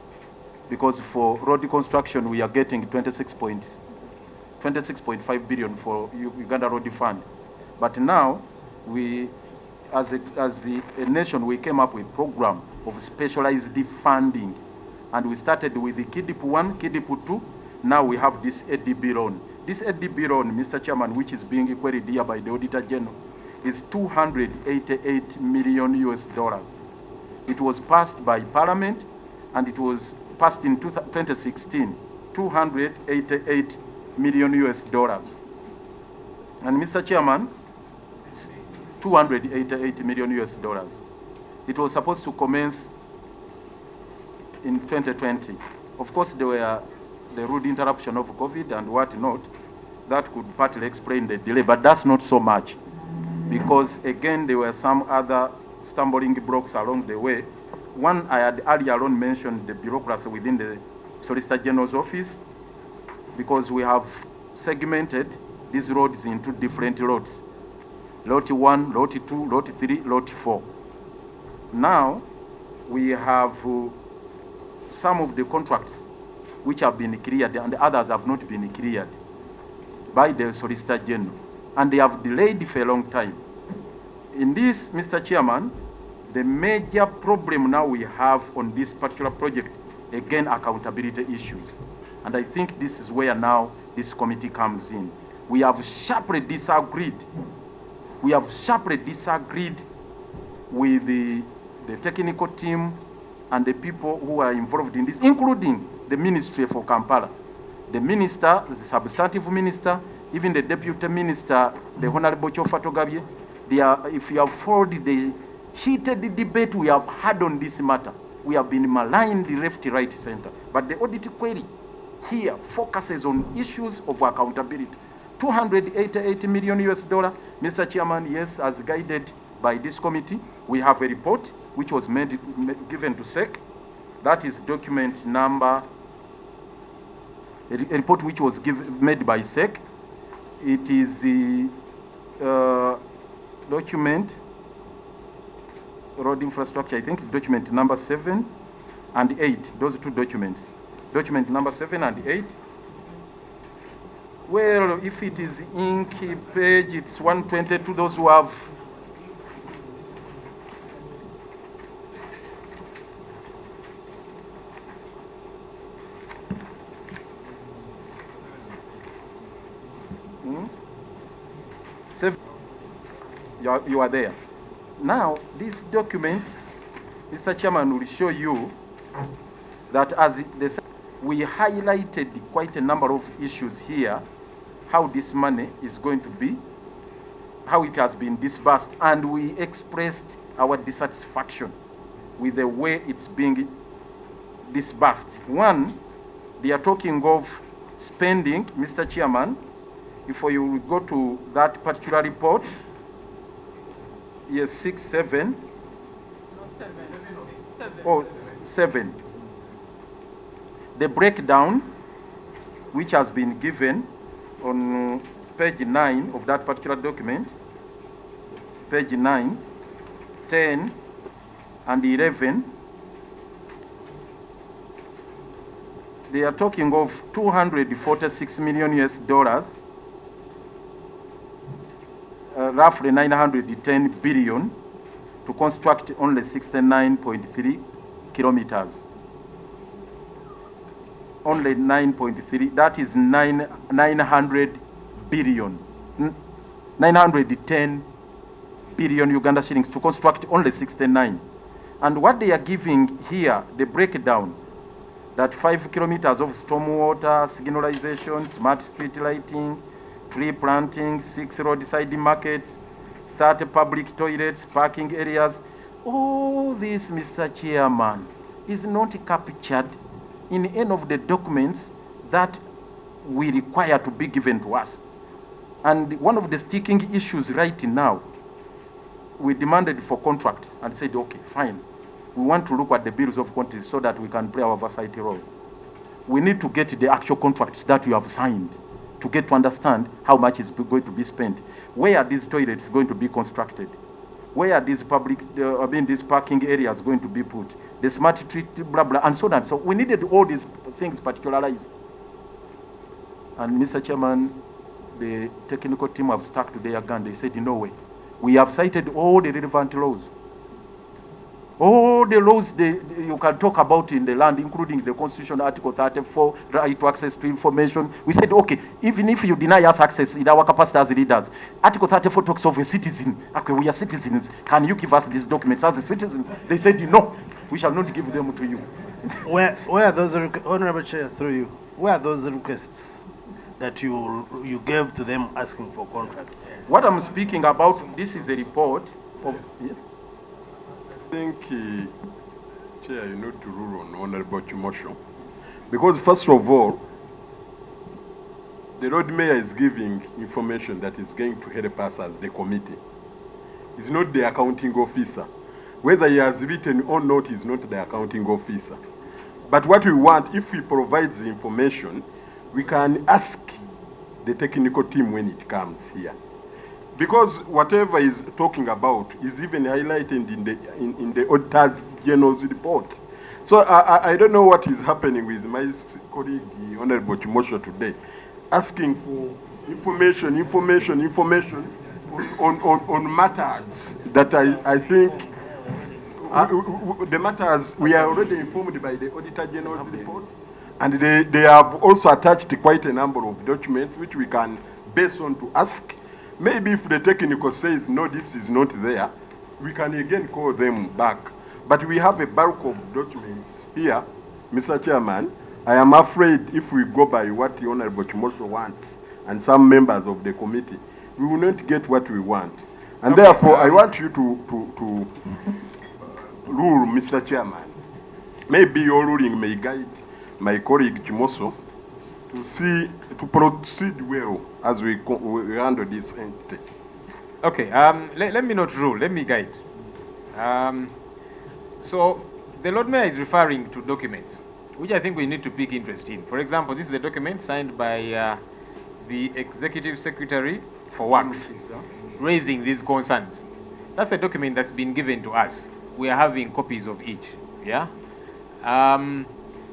because for road construction we are getting 26.5 billion for Uganda Road Fund. But now we, as a nation, we came up with a program of specialized funding, and we started with the KIDIP 1, KIDIP 2. Now we have this ADB loan. This ADB loan, Mr. Chairman, which is being queried here by the Auditor General, is $288 million US. It was passed by Parliament, and it was passed in 2016, $288 million US. And Mr. Chairman, $288 million US. It was supposed to commence in 2020. Of course, there were the rude interruption of COVID and whatnot. That could partly explain the delay, but that's not so much, because again, there were some other stumbling blocks along the way. One, I had earlier on mentioned the bureaucracy within the Solicitor General's office, because we have segmented these roads into different lots. Lot 1, Lot 2, Lot 3, Lot 4. Now, we have some of the contracts which have been cleared and others have not been cleared by the Solicitor General, and they have delayed for a long time. In this, Mr. Chairman, the major problem now we have on this particular project, again, accountability issues. And I think this is where now this committee comes in. We have sharply disagreed. We have sharply disagreed with the technical team and the people who are involved in this, including the Ministry for Kampala. The minister, the substantive minister, even the deputy minister, the Honorable Chofa Togabye, if you have followed the heated debate we have had on this matter, we have been maligned left, right, center. But the audit query here focuses on issues of accountability. $288 million US. Mr. Chairman, yes, as guided by this committee, we have a report which was given to SEC. That is document number, a report which was made by SEC. It is the document, road infrastructure, I think document number 7 and 8, those two documents. Document number 7 and 8, Well, if it is ink page, it's 122. Those who have you are there. Now, these documents, Mr. Chairman, will show you that we highlighted quite a number of issues here, how this money is going to be, how it has been disbursed, and we expressed our dissatisfaction with the way it's being disbursed. One, they are talking of spending, Mr. Chairman, if you will go to that particular report, yes, 6-7. No, 7. 7. Oh, 7. The breakdown, which has been given on page 9 of that particular document, page 9, 10, and 11, they are talking of 246 million US dollars, roughly 910 billion, to construct only 69.3 kilometers. Only 9.3, that is 900 billion, 910 billion Uganda shillings to construct only 69. And what they are giving here, the breakdown, that 5 kilometers of stormwater, signalization, smart street lighting, tree planting, 6 roadside markets, 30 public toilets, parking areas. All this, Mr. Chairman, is not captured in any of the documents that we require to be given to us. And one of the sticking issues right now, we demanded for contracts and said, okay, fine. We want to look at the bills of quantities so that we can play our oversight role. We need to get the actual contracts that you have signed to get to understand how much is going to be spent. Where are these toilets going to be constructed? Where are these these parking areas going to be put? The smart street, blah, blah, and so on. So we needed all these things particularized. And Mr. Chairman, the technical team have stuck to their gun. They said, no way. We have cited all the relevant laws. All the laws you can talk about in the land, including the Constitution, Article 34, right to access to information. We said, okay, even if you deny us access in our capacity as leaders, Article 34 talks of a citizen. Okay, we are citizens. Can you give us these documents as a citizen? They said, no, we shall not give them to you. Where are those, Honorable Chair, through you, where are those requests that you gave to them asking for contracts? What I'm speaking about, this is a report of, yes? I think, Chair, you need to rule on Honorable motion. Because first of all, the Lord Mayor is giving information that is going to help us as the committee. He's not the accounting officer. Whether he has written or not, he's not the accounting officer. But what we want, if he provides the information, we can ask the technical team when it comes here. Because whatever he's talking about is even highlighted in the Auditor General's report. So I don't know what is happening with my colleague, Honorable Chimosho, today, asking for information on matters that I think the matters we are already informed by the Auditor General's report, and they have also attached quite a number of documents which we can base on to ask. Maybe if the technical says, no, this is not there, we can again call them back. But we have a bulk of documents here, Mr. Chairman. I am afraid if we go by what the Honorable Chimosho wants and some members of the committee, we will not get what we want. And therefore, I want you to rule, Mr. Chairman. Maybe your ruling may guide my colleague Chimoso to proceed well as we handle this entity. Okay, let me not rule, let me guide. So the Lord Mayor is referring to documents, which I think we need to pick interest in. For example, this is a document signed by the Executive Secretary for Works, raising these concerns. That's a document that's been given to us. We are having copies of each, yeah?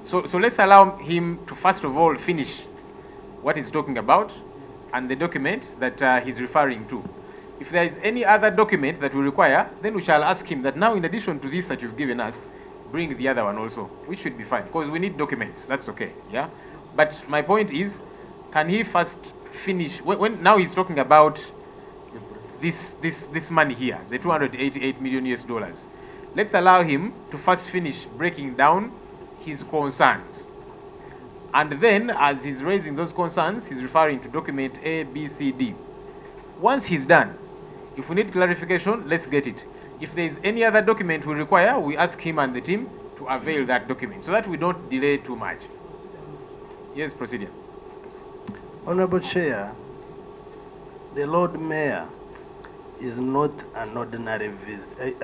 So let's allow him to first of all finish what he's talking about, and the document that he's referring to. If there is any other document that we require, then we shall ask him that now, in addition to this that you've given us, bring the other one also, which should be fine, because we need documents. That's okay, yeah? But my point is, can he first finish, when now he's talking about this money here, the 288 million US dollars, let's allow him to first finish breaking down his concerns. And then, as he's raising those concerns, he's referring to document A, B, C, D. Once he's done, if we need clarification, let's get it. If there is any other document we require, we ask him and the team to avail that document so that we don't delay too much. Yes, proceed. Honorable Chair, the Lord Mayor is not an ordinary visitor.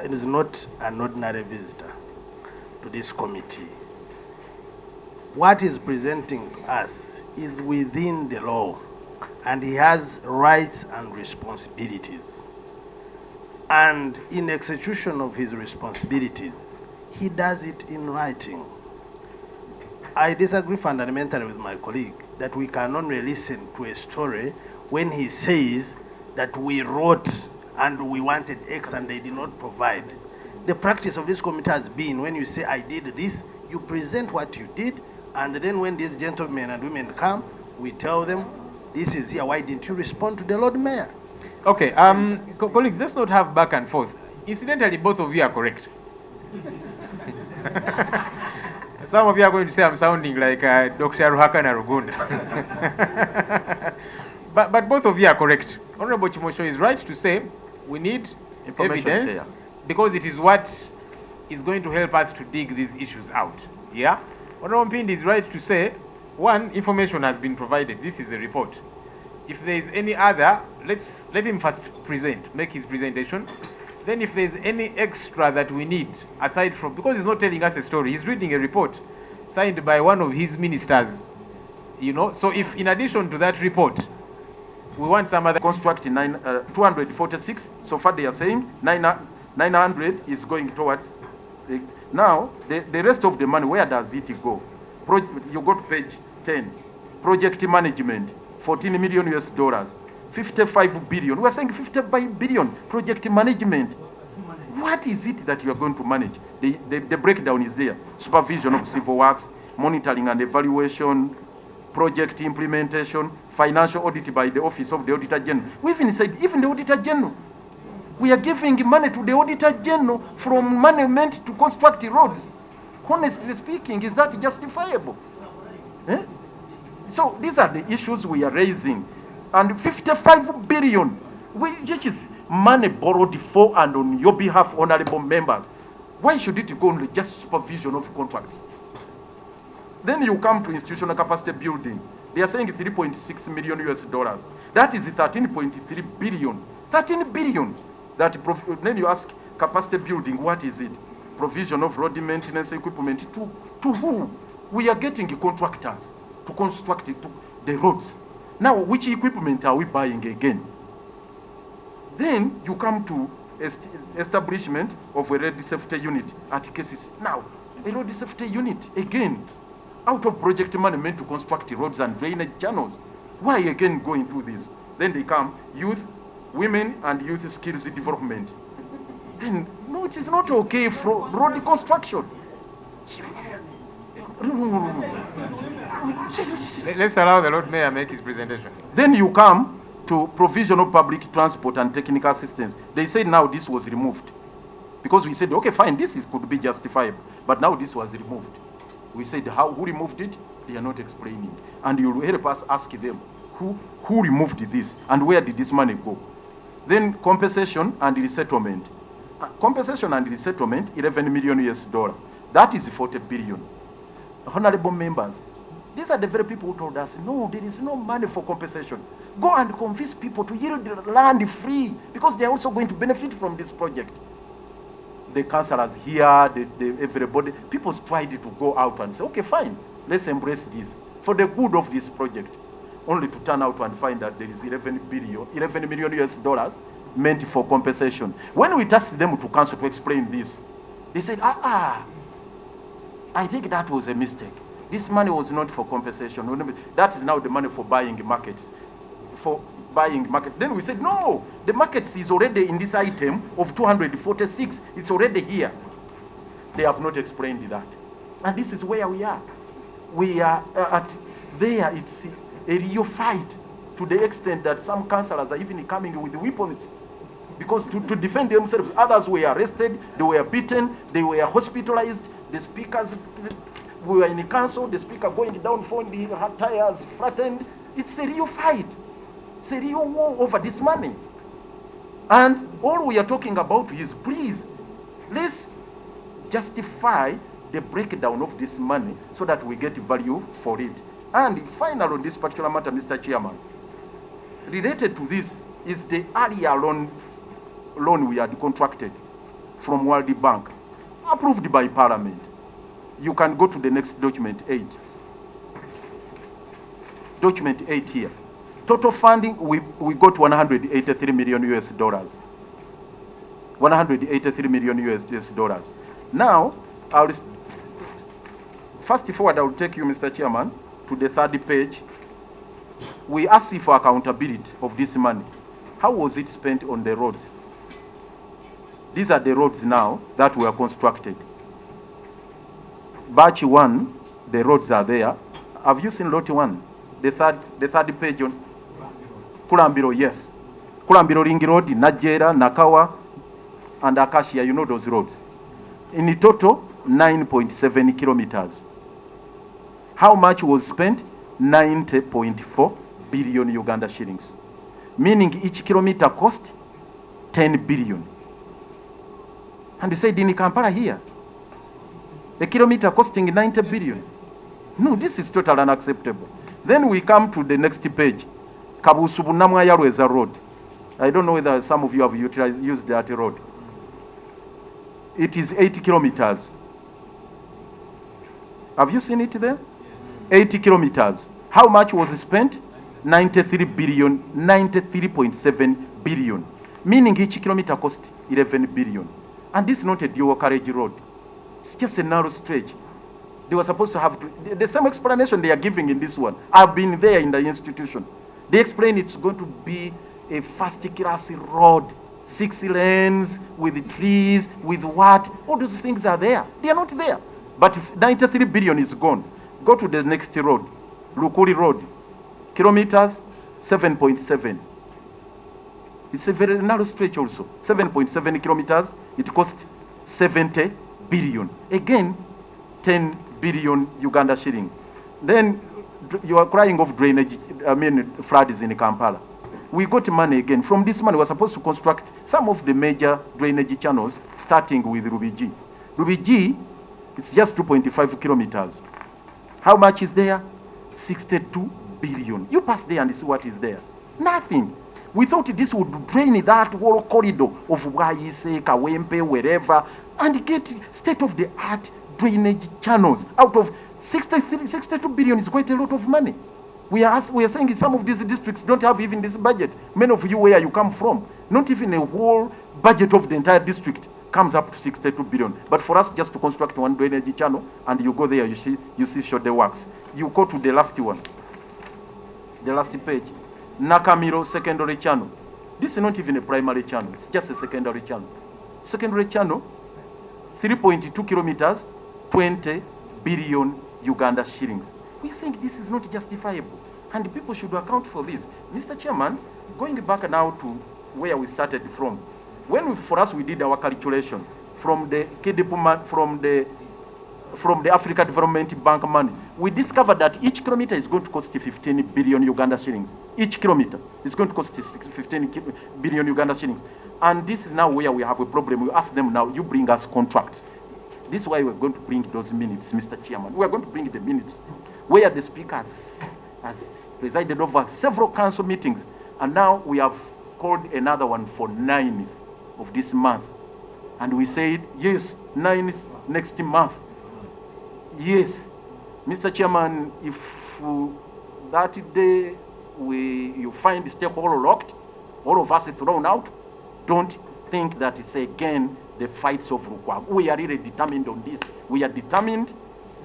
To this committee. What he's presenting to us is within the law, and he has rights and responsibilities. And in execution of his responsibilities, he does it in writing. I disagree fundamentally with my colleague that we can only listen to a story when he says that we wrote and we wanted X and they did not provide. The practice of this committee has been, when you say I did this, you present what you did, and then when these gentlemen and women come, we tell them, this is here, why didn't you respond to the Lord Mayor? Okay, colleagues, let's not have back and forth. Incidentally, both of you are correct. Some of you are going to say I'm sounding like Dr. Ruhakana Rugunda. but both of you are correct. Honorable Chimosho is right to say we need evidence here, because it is what is going to help us to dig these issues out. Yeah? Honorable Mpindi is right to say, one, information has been provided. This is a report. If there is any other, let him first make his presentation. Then if there is any extra that we need, aside from, because he's not telling us a story, he's reading a report signed by one of his ministers, you know. So if in addition to that report, we want some other... Construct 246, so far they are saying 900 is going towards... Now, the rest of the money, where does it go? You go to page 10, project management, 14 million US dollars, 55 billion. We're saying 55 billion project management. What is it that you are going to manage? The breakdown is there. Supervision of civil works, monitoring and evaluation, project implementation, financial audit by the Office of the Auditor General. We even said, even the Auditor General, we are giving money to the Auditor General from money meant to construct roads. Honestly speaking, is that justifiable? Eh? So these are the issues we are raising. And 55 billion, which is money borrowed for and on your behalf, honorable members. Why should it go on just supervision of contracts? Then you come to institutional capacity building. They are saying 3.6 million US dollars. That is 13.3 billion. 13 billion. Then you ask capacity building, what is it? Provision of road maintenance equipment to who? We are getting contractors to construct the roads. Now, which equipment are we buying again? Then you come to establishment of a road safety unit at KCCA. Now, a road safety unit, again, out of project money meant to construct roads and drainage channels. Why again go into this? Then they come, youth, women and youth skills development. Then, no, it is not okay for road construction. Let's allow the Lord Mayor make his presentation. Then you come to provision of public transport and technical assistance. They said now this was removed. Because we said, okay, fine, could be justifiable. But now this was removed. We said, who removed it? They are not explaining. And you help us ask them, who removed this? And where did this money go? Then compensation and resettlement. Compensation and resettlement, 11 million US dollars. That is 40 billion. Honorable members, these are the very people who told us, no, there is no money for compensation. Go and convince people to yield the land free, because they are also going to benefit from this project. The councillors here, everybody, people tried to go out and say, okay, fine, let's embrace this for the good of this project, only to turn out and find that there is 11 million US dollars meant for compensation. When we tasked them to council to explain this, they said, I think that was a mistake. This money was not for compensation. That is now the money for buying markets. for buying market. Then we said, no, the market is already in this item of 246. It's already here. They have not explained that. And this is where we are. We are there. It's a real fight to the extent that some councillors are even coming with weapons because to defend themselves. Others were arrested, they were beaten, they were hospitalized. The speakers, we were in the council, the speaker going down, finding her tires flattened. It's a real fight. It's a real war over this money. And all we are talking about is, please, let's justify the breakdown of this money so that we get value for it. And final on this particular matter, Mr. Chairman, related to this is the earlier loan we had contracted from World Bank, approved by Parliament. You can go to the next document 8. Document 8 here. Total funding, we got 183 million US dollars. 183 million US dollars. Now, fast forward, I will take you, Mr. Chairman, to the 3rd page. We ask you for accountability of this money. How was it spent on the roads? These are the roads now that were constructed. Batch 1, the roads are there. Have you seen lot 1? The third page on Kulambiro, yes. Kulambiro Ring Road, Najera, Nakawa, and Acacia, you know those roads. In total, 9.7 kilometers. How much was spent? 90.4 billion Uganda shillings. Meaning each kilometer cost 10 billion. And you said in Kampala here, a kilometer costing 90 billion. No, this is totally unacceptable. Then we come to the next page. Kabusubu Namwaya Rweza Road. I don't know whether some of you have used that road. It is 80 kilometers. Have you seen it there? 80 kilometers. How much was spent? 93 billion, 93.7 billion. Meaning each kilometer cost 11 billion. And this is not a dual carriage road. It's just a narrow stretch. They were supposed to have the same explanation they are giving in this one. I've been there in the institution. They explain it's going to be a first-class road, 6 lanes, with trees, with what? All those things are there. They are not there. But if 93 billion is gone, go to the next road, Lukuri Road, kilometers, 7.7. It's a very narrow stretch also. 7.7 kilometers, it cost 70 billion. Again, 10 billion Uganda shilling. Then you are crying of drainage, floods in Kampala. We got money again. From this money, we were supposed to construct some of the major drainage channels, starting with Rubiji. Rubiji, it's just 2.5 kilometers. How much is there? 62 billion. You pass there and see what is there. Nothing. We thought this would drain that whole corridor of Bwayise, Kawempe, wherever, and get state-of-the-art drainage channels. Out of 62 billion is quite a lot of money. We are saying some of these districts don't have even this budget. Many of you where you come from, not even a whole budget of the entire district comes up to 62 billion. But for us just to construct one drainage channel, and you go there, you see show the works. You go to the last one, the last page. Nakamiro secondary channel. This is not even a primary channel, it's just a secondary channel. Secondary channel, 3.2 kilometers, 20 billion Uganda shillings. We think this is not justifiable, and people should account for this. Mr. Chairman, going back now to where we started from, for us we did our calculation from the KDP, from the Africa Development Bank money, we discovered that each kilometer is going to cost 15 billion Uganda shillings. Each kilometer is going to cost 15 billion Uganda shillings. And this is now where we have a problem. We ask them now, you bring us contracts. This is why we're going to bring those minutes, Mr. Chairman. We're going to bring the minutes where the speaker has presided over several council meetings. And now we have called another one for 9th of this month. And we said, yes, 9th next month. Yes, Mr. Chairman, if that day you find the stakeholder locked, all of us thrown out, don't think that it's again the fights of Lukwago. We are really determined on this. We are determined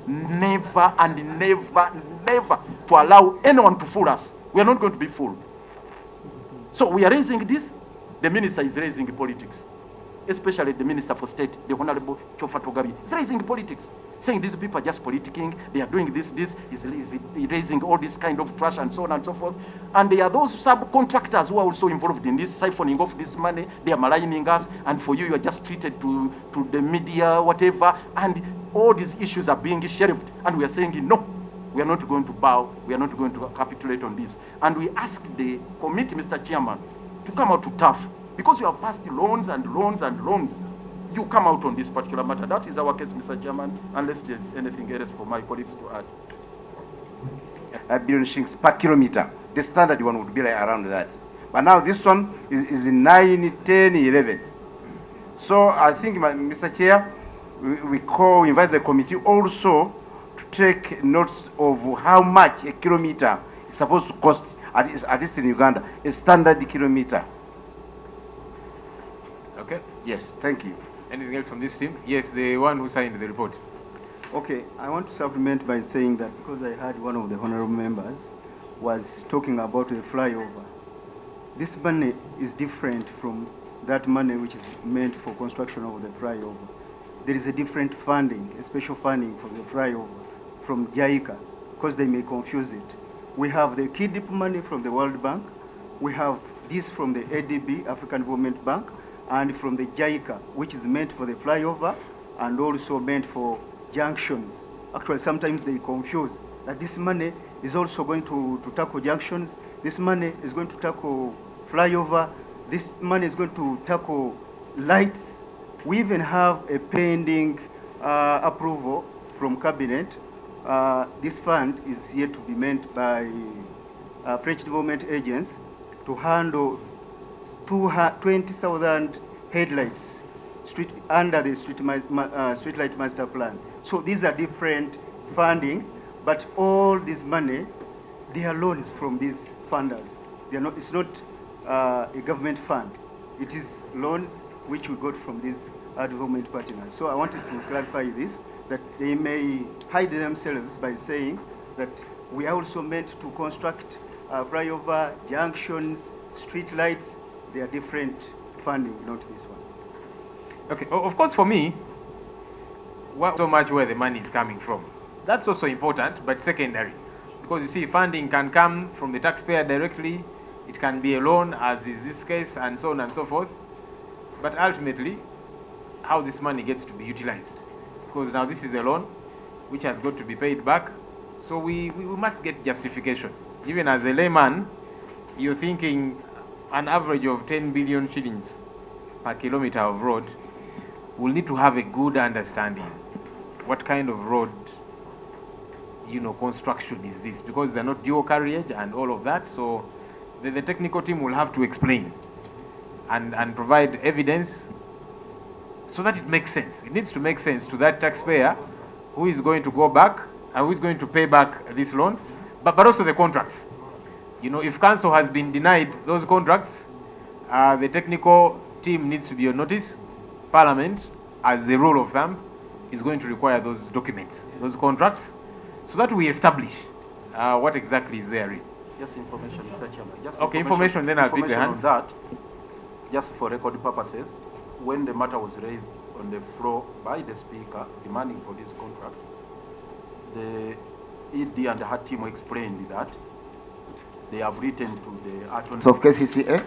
never and never, never to allow anyone to fool us. We are not going to be fooled. So we are raising this, the minister is raising politics, especially the Minister for State, the Honorable Chofa Togabi, is raising politics, saying these people are just politicking, they are doing this, is raising all this kind of trash and so on and so forth. And there are those subcontractors who are also involved in this, siphoning off this money, they are maligning us, and for you are just treated to the media, whatever, and all these issues are being shelved, and we are saying, no, we are not going to bow, we are not going to capitulate on this. And we ask the committee, Mr. Chairman, to come out to tough, because you have passed loans and loans and loans. You come out on this particular matter. That is our case, Mr. Chairman, unless there's anything else for my colleagues to add. A billion shillings per kilometer. The standard one would be like around that. But now this one is 9, 10, 11. So I think, Mr. Chair, we invite the committee also to take notes of how much a kilometer is supposed to cost, at least in Uganda, a standard kilometer. Okay. Yes, thank you. Anything else from this team? Yes, the one who signed the report. Okay, I want to supplement by saying that because I heard one of the honorable members was talking about the flyover. This money is different from that money which is meant for construction of the flyover. There is a different funding, a special funding for the flyover from JICA, because they may confuse it. We have the KIDIP money from the World Bank. We have this from the ADB, African Development Bank, and from the JICA, which is meant for the flyover and also meant for junctions. Actually, sometimes they confuse that this money is also going to tackle junctions. This money is going to tackle flyover. This money is going to tackle lights. We even have a pending approval from Cabinet. This fund is yet to be meant by French development agents to handle 20,000 headlights under the streetlight master plan. So these are different funding, but all this money, they are loans from these funders. They are not. It's not a government fund. It is loans which we got from these development partners. So I wanted to clarify this, that they may hide themselves by saying that we are also meant to construct flyover, junctions, street lights. They are different funding, not this one. Okay, of course for me, so much where the money is coming from. That's also important, but secondary. Because you see, funding can come from the taxpayer directly, it can be a loan, as is this case, and so on and so forth. But ultimately, how this money gets to be utilized. Because now this is a loan, which has got to be paid back, so we must get justification. Even as a layman, you're thinking an average of 10 billion shillings per kilometer of road. We'll need to have a good understanding what kind of road, construction is this, because they're not dual carriage and all of that. So the technical team will have to explain and provide evidence so that it makes sense. It needs to make sense to that taxpayer who is going to go back and who is going to pay back this loan, but also the contracts. If council has been denied those contracts, the technical team needs to be on notice. Parliament, as the rule of thumb, is going to require those documents, those contracts, so that we establish what exactly is there. Just information, Mr. Chairman. Just information, then I'll take the hands. On that, just for record purposes, when the matter was raised on the floor by the Speaker demanding for these contracts, the ED and her team explained that they have written to the attorneys of KCCA.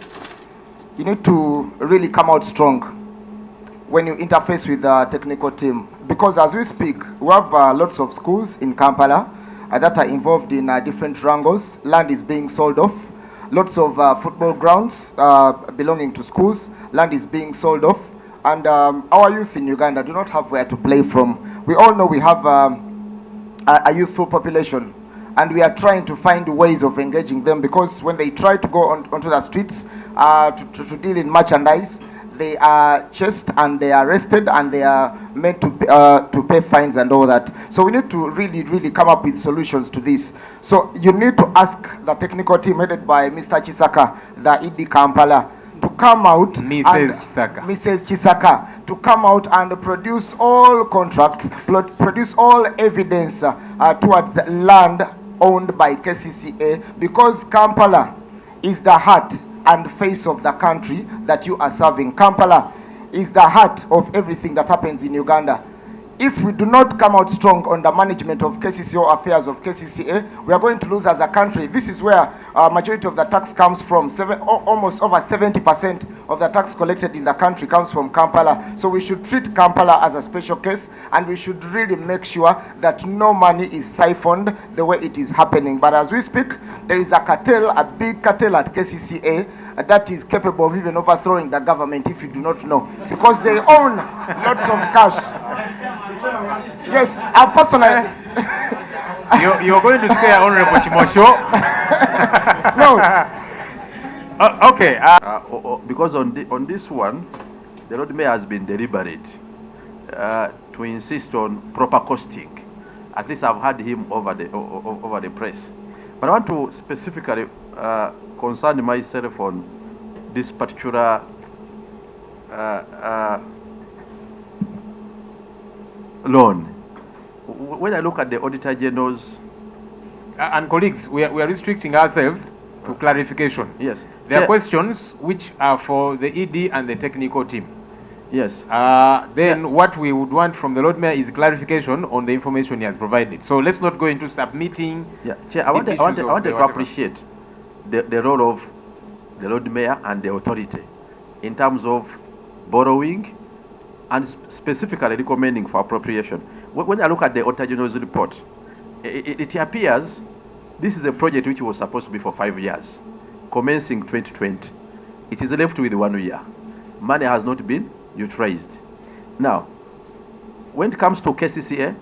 You need to really come out strong when you interface with the technical team, because as we speak, we have lots of schools in Kampala that are involved in different wrangles. Land is being sold off. Lots of football grounds belonging to schools, land is being sold off, and our youth in Uganda do not have where to play from. We all know we have a youthful population, and we are trying to find ways of engaging them, because when they try to go onto the streets to deal in merchandise, they are chased and they are arrested and they are meant to pay fines and all that. So we need to really come up with solutions to this. So you need to ask the technical team headed by Mr. Chisaka, the ED Kampala, to come out, Mrs. Chisaka, to come out and produce all contracts, produce all evidence towards land owned by KCCA, because Kampala is the heart and face of the country that you are serving. Kampala is the heart of everything that happens in Uganda. If we do not come out strong on the management of KCCA or affairs of KCCA, we are going to lose as a country. This is where majority of the tax comes from. Almost over 70% of the tax collected in the country comes from Kampala. So we should treat Kampala as a special case, and we should really make sure that no money is siphoned the way it is happening. But as we speak, there is a cartel, a big cartel at KCCA that is capable of even overthrowing the government if you do not know, because they own lots of cash. Yes, I personally. You're going to scare Honorable Chimosho. No. Okay. Because on this one, the Lord Mayor has been deliberate to insist on proper costing. At least I've had him over the press. But I want to specifically concern myself on this particular loan. When I look at the Auditor General's... and colleagues, we are restricting ourselves to clarification. Yes. There are questions which are for the ED and the technical team. Yes. Then what we would want from the Lord Mayor is clarification on the information he has provided. So let's not go into submitting. Yeah, Chair, I wanted to appreciate the role of the Lord Mayor and the authority in terms of borrowing and specifically recommending for appropriation. When I look at the Auditor General's report, it appears this is a project which was supposed to be for 5 years, commencing 2020. It is left with 1 year. Money has not been utilized. Now, when it comes to KCCA,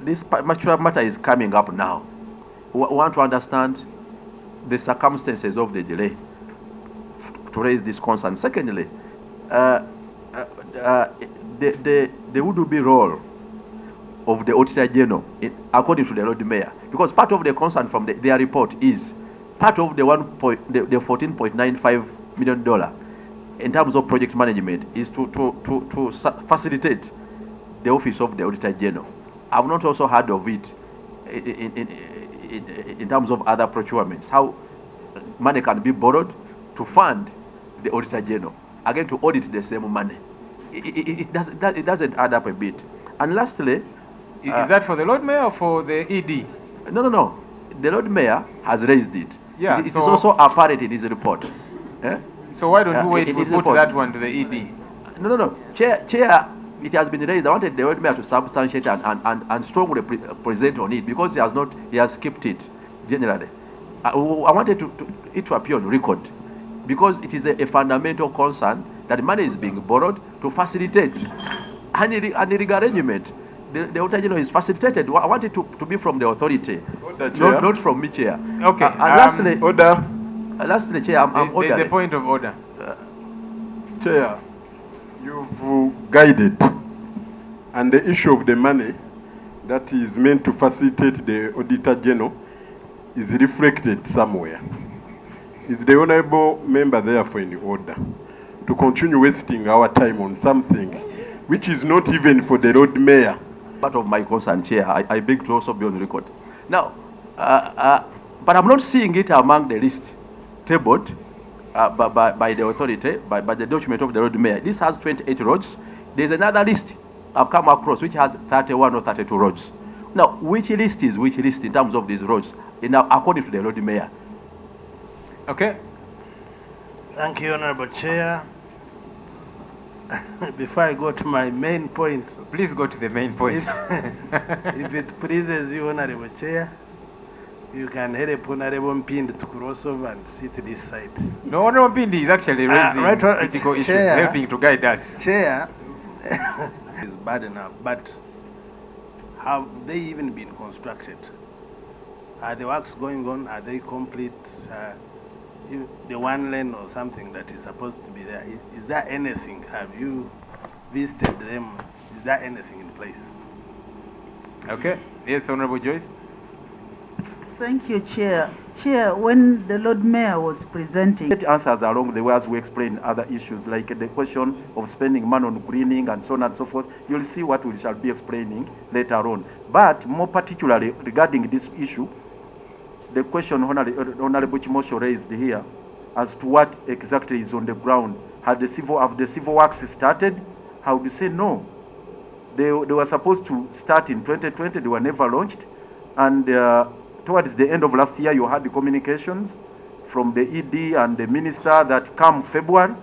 this matter is coming up now. We want to understand the circumstances of the delay to raise this concern. Secondly, the would-be role of the Auditor General, according to the Lord Mayor, because part of the concern from their report is part of the $14.95 million in terms of project management is to facilitate the office of the Auditor General. I've not also heard of it in terms of other procurements, how money can be borrowed to fund the Auditor General, again to audit the same money. It doesn't add up a bit. And lastly, is that for the Lord Mayor or for the ED? No. The Lord Mayor has raised it. Yeah, it is also apparent in his report. So why don't we wait to put that one to the ED? No. Chair, it has been raised. I wanted the Lord Mayor to substantiate and strongly present on it, because he has skipped it generally. I wanted it to appear on record, because it is a fundamental concern that money is being borrowed to facilitate an arrangement. The Auditor General is facilitated. I want it to be from the authority, not from me, Chair. Okay. And lastly, order. Lastly, Chair, I'm ordering. There's a point of order. Chair, you've guided, and the issue of the money that is meant to facilitate the Auditor General is reflected somewhere. Is the honourable member therefore in order to continue wasting our time on something which is not even for the Lord Mayor? Part of my concern, Chair, I beg to also be on record. Now, but I'm not seeing it among the list tabled by the authority, by the document of the Lord Mayor. This has 28 roads. There's another list I've come across which has 31 or 32 roads. Now, which list is which list in terms of these roads, according to the Lord Mayor? Okay. Thank you, Honorable Chair. Before I go to my main point. Please go to the main point. If it pleases you, Honorable Chair, you can help Honorable Mpindi to cross over and sit this side. No, Honorable Mpindi is actually raising critical issues, helping to guide us. Chair, is bad enough, but have they even been constructed? Are the works going on? Are they complete? The one lane or something that is supposed to be there, is there anything? Have you visited them? Is there anything in place? Okay. Yes, Honorable Joyce. Thank you, Chair. Chair, when the Lord Mayor was presenting... Get answers along the way as we explain other issues, like the question of spending money on greening and so on and so forth. You'll see what we shall be explaining later on. But more particularly regarding this issue, the question Honorable Chimosho raised here, as to what exactly is on the ground. Have the civil works started? I would say no. They were supposed to start in 2020, they were never launched. And towards the end of last year, you had the communications from the ED and the minister that come February,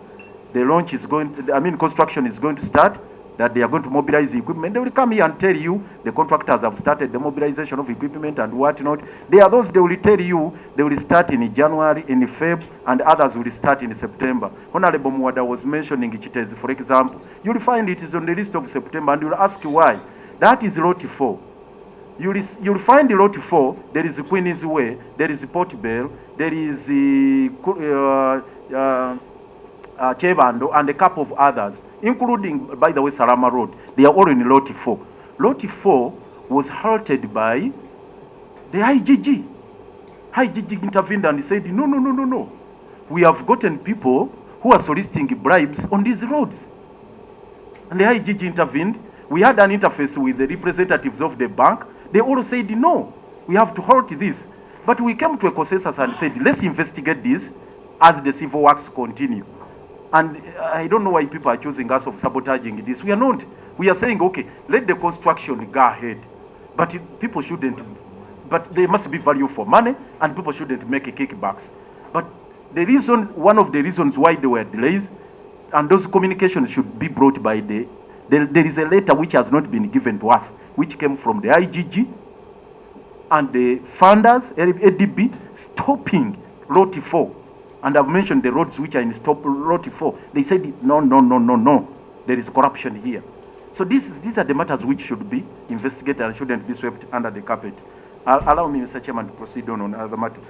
the launch is construction is going to start, that they are going to mobilize the equipment. They will come here and tell you the contractors have started the mobilization of equipment and whatnot. They are those they will tell you they will start in January, in Feb, and others will start in September. Honorable Mwada was mentioning Chitezi, for example. You'll find it is on the list of September, and you'll ask why. That is Lot 4. You'll find the Lot 4, there is Queen's Way, there is Port Bell, there is Chebando, and a couple of others, including, by the way, Salama Road. They are all in Lot 4. Lot 4 was halted by the IGG. IGG intervened and said, no. We have gotten people who are soliciting bribes on these roads. And the IGG intervened. We had an interface with the representatives of the bank. They all said, no, we have to halt this. But we came to a consensus and said, let's investigate this as the civil works continue. And I don't know why people are accusing us of sabotaging this. We are not. We are saying, okay, let the construction go ahead. But people shouldn't, but there must be value for money, and people shouldn't make kickbacks. But the reason, one of the reasons why there were delays, and those communications should be brought by there is a letter which has not been given to us, which came from the IGG and the funders, ADB, stopping Lot 4. And I've mentioned the roads which are in Lot 4. They said, no. There is corruption here. So these are the matters which should be investigated and shouldn't be swept under the carpet. Allow me, Mr. Chairman, to proceed on other matter.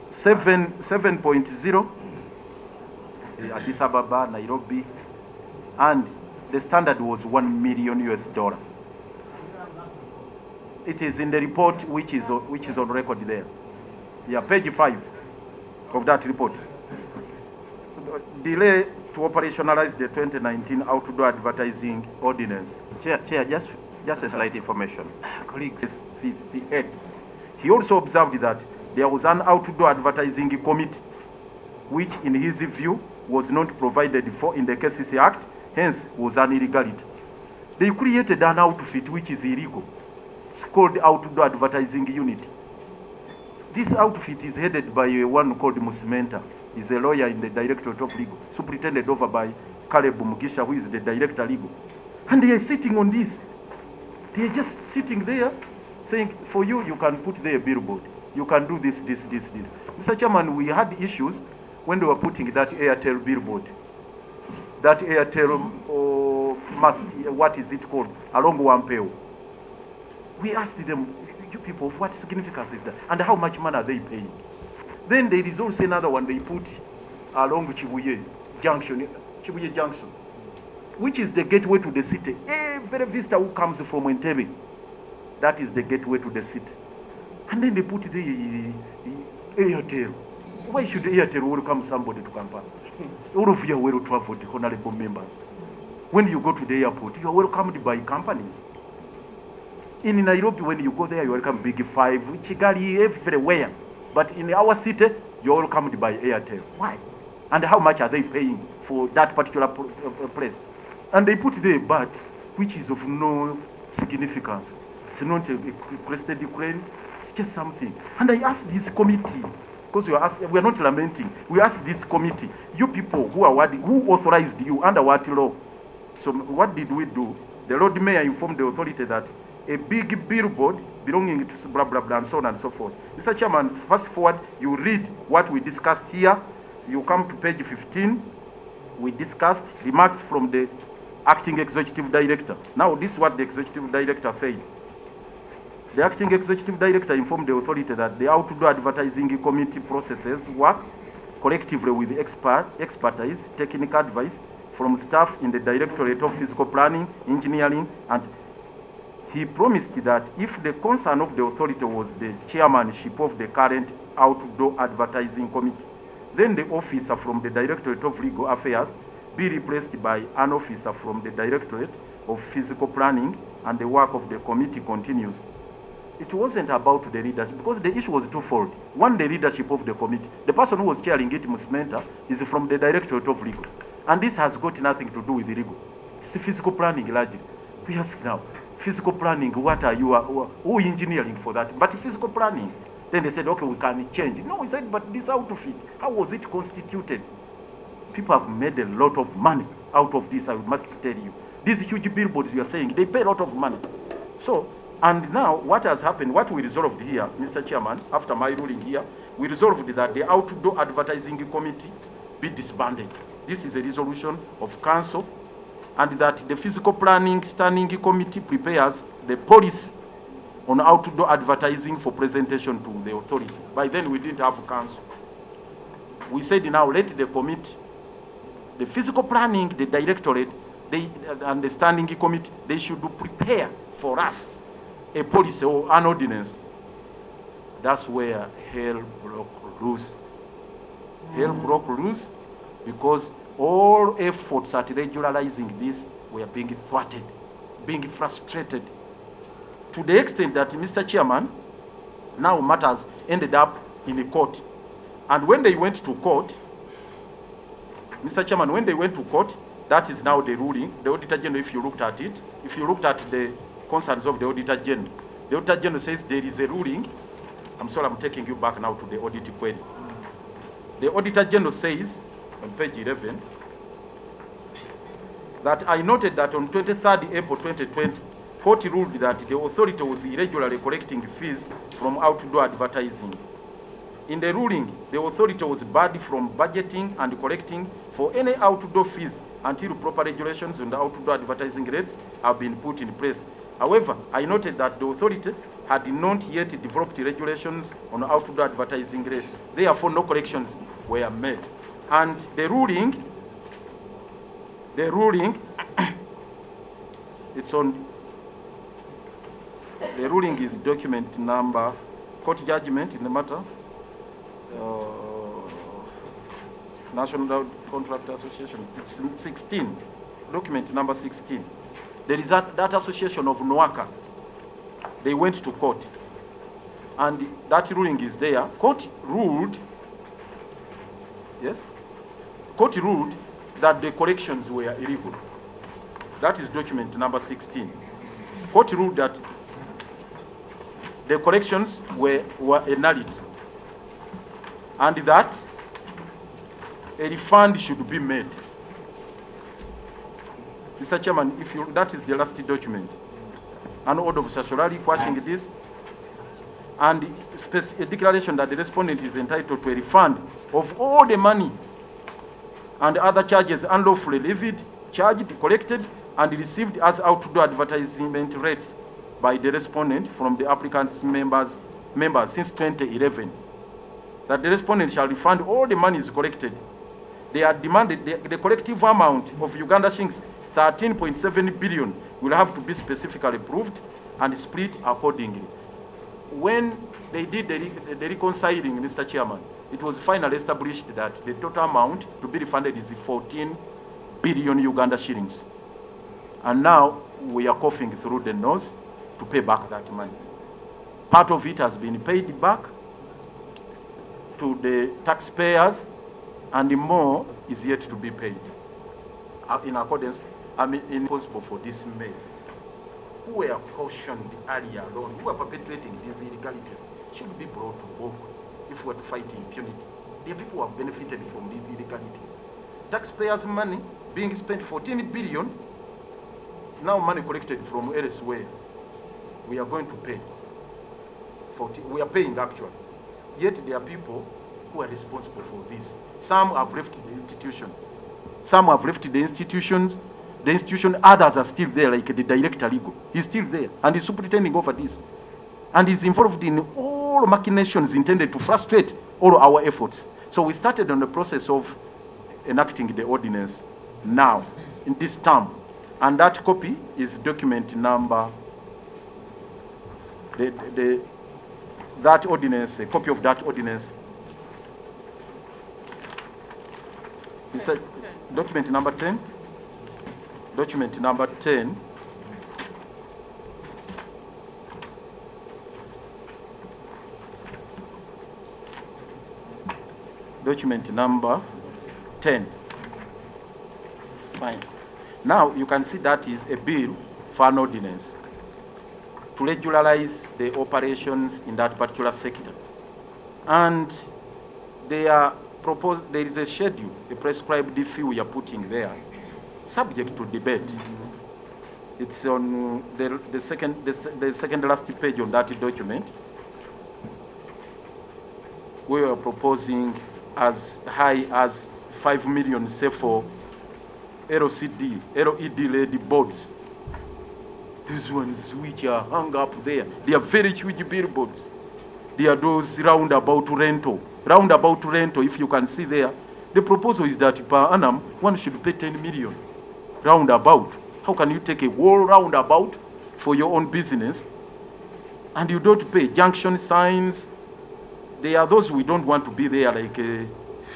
7.0, Addis Ababa, Nairobi, and the standard was $1 million US. It is in the report which is on record there. Yeah, page 5 of that report. Delay to operationalize the 2019 outdoor advertising ordinance. Chair, just a slight information. Colleague, CCCA. He also observed that there was an outdoor advertising committee, which in his view was not provided for in the KCCA Act, hence was an illegality. They created an outfit which is illegal. It's called Outdoor Advertising Unit. This outfit is headed by one called Musimenta. He's a lawyer in the Directorate of Legal, superintended over by Caleb Mugisha, who is the Director Legal. And they are sitting on this. They are just sitting there saying, for you, you can put there a billboard. You can do this. Mr. Chairman, we had issues when they were putting that Airtel billboard. That Airtel what is it called? Along Wampeo. We asked them, you people, what significance is that? And how much money are they paying? Then there is also another one they put along Chibuye Junction, which is the gateway to the city. Every visitor who comes from Entebbe, that is the gateway to the city. And then they put the Airtel. Why should Airtel welcome somebody to Kampala? All of you are well traveled, honorable members. When you go to the airport, you are welcomed by companies. In Nairobi, when you go there, you are welcomed Big Five, Chigali, everywhere. But in our city, you are welcomed by Airtel. Why? And how much are they paying for that particular place? And they put there, but which is of no significance. It's not a crested Ukraine, it's just something. And I asked this committee, because we are not lamenting, we asked this committee, you people who authorized you under what law? So what did we do? The Lord Mayor informed the authority that a big billboard belonging to blah, blah, blah, and so on and so forth. Mr. Chairman, fast forward, you read what we discussed here. You come to page 15. We discussed remarks from the acting executive director. Now, this is what the executive director said. The acting executive director informed the authority that the outdoor advertising committee processes work collectively with expertise, technical advice from staff in the Directorate of Physical Planning, Engineering, and he promised that if the concern of the authority was the chairmanship of the current outdoor advertising committee, then the officer from the Directorate of Legal Affairs be replaced by an officer from the Directorate of Physical Planning, and the work of the committee continues. it wasn't about the leadership, because the issue was twofold. One, the leadership of the committee. The person who was chairing it, Ms. Menta, is from the Directorate of Legal. And this has got nothing to do with legal. It's physical planning largely. We ask now, physical planning, what are you, who engineering for that? But physical planning. Then they said, okay, we can change. No, we said, but this outfit, how was it constituted? People have made a lot of money out of this, I must tell you. These huge billboards you are saying, they pay a lot of money. So, and now what has happened, what we resolved here, Mr. Chairman, after my ruling here, we resolved that the outdoor advertising committee be disbanded. This is a resolution of council, and that the physical planning standing committee prepares the policy on outdoor advertising for presentation to the authority. By then we didn't have council. We said now let the committee, the physical planning, the directorate, and the standing committee, they should prepare for us a policy or an ordinance. That's where hell broke loose. Hell broke loose because all efforts at regularizing this were being thwarted, being frustrated, to the extent that, Mr. Chairman, now matters ended up in a court. And when they went to court, Mr. Chairman, when they went to court, that is now the ruling. The Auditor General, if you looked at it, if you looked at the concerns of the Auditor General, the Auditor General says there is a ruling. I'm sorry, I'm taking you back now to the audit query. The Auditor General says, on page 11, that I noted that on 23rd April 2020, court ruled that the authority was irregularly collecting fees from outdoor advertising. In the ruling, the authority was barred from budgeting and collecting for any outdoor fees until proper regulations on the outdoor advertising rates have been put in place. However, I noted that the authority had not yet developed regulations on outdoor advertising rates. Therefore, no corrections were made. And the ruling, it's on, the ruling is document number, court judgment in the matter, National Contract Association, it's 16, document number 16. There is that association of Nwaka. They went to court, and that ruling is there. Court ruled, yes? Court ruled that the corrections were illegal. That is document number 16. Court ruled that the corrections were a nullity, and that a refund should be made. Mr. Chairman, if you, that is the last document. An order of certiorari quashing this, and a declaration that the respondent is entitled to a refund of all the money and other charges unlawfully levied, charged, collected, and received as outdoor advertisement rates by the respondent from the applicant's members since 2011. That the respondent shall refund all the monies collected. They are demanded, the collective amount of Uganda shillings 13.7 billion will have to be specifically proved and split accordingly. When they did the reconciling, Mr. Chairman, it was finally established that the total amount to be refunded is 14 billion Uganda shillings. And now we are coughing through the nose to pay back that money. Part of it has been paid back to the taxpayers, and more is yet to be paid. In accordance, responsible for this mess, who were cautioned earlier on, who are perpetrating these illegalities, should be brought to book if we're to fight impunity. The people who have benefited from these illegalities. Taxpayers' money being spent 14 billion, now money collected from elsewhere. We are going to pay. We are paying actually. Yet there are people who are responsible for this. Some have left the institution. Some have left the institutions. The institution, others are still there, like the director legal. He's still there, and he's superintending over this. And he's involved in all machinations intended to frustrate all our efforts. So we started on the process of enacting the ordinance now, in this term. And that copy is document number, that ordinance, a copy of that ordinance. It's a document number 10. Document number 10. document number 10. Fine. Now you can see that is a bill for an ordinance to regularize the operations in that particular sector. And they are proposed, there is a schedule, a prescribed fee we are putting there, subject to debate. It's on the second last page on that document. We are proposing as high as 5 million, say, for LED boards. These ones which are hung up there, they are very huge billboards. They are those roundabout rental. Roundabout rental, if you can see there, the proposal is that per annum, one should pay 10 million. Roundabout. How can you take a whole roundabout for your own business and you don't pay? Junction signs, there are those we don't want to be there, like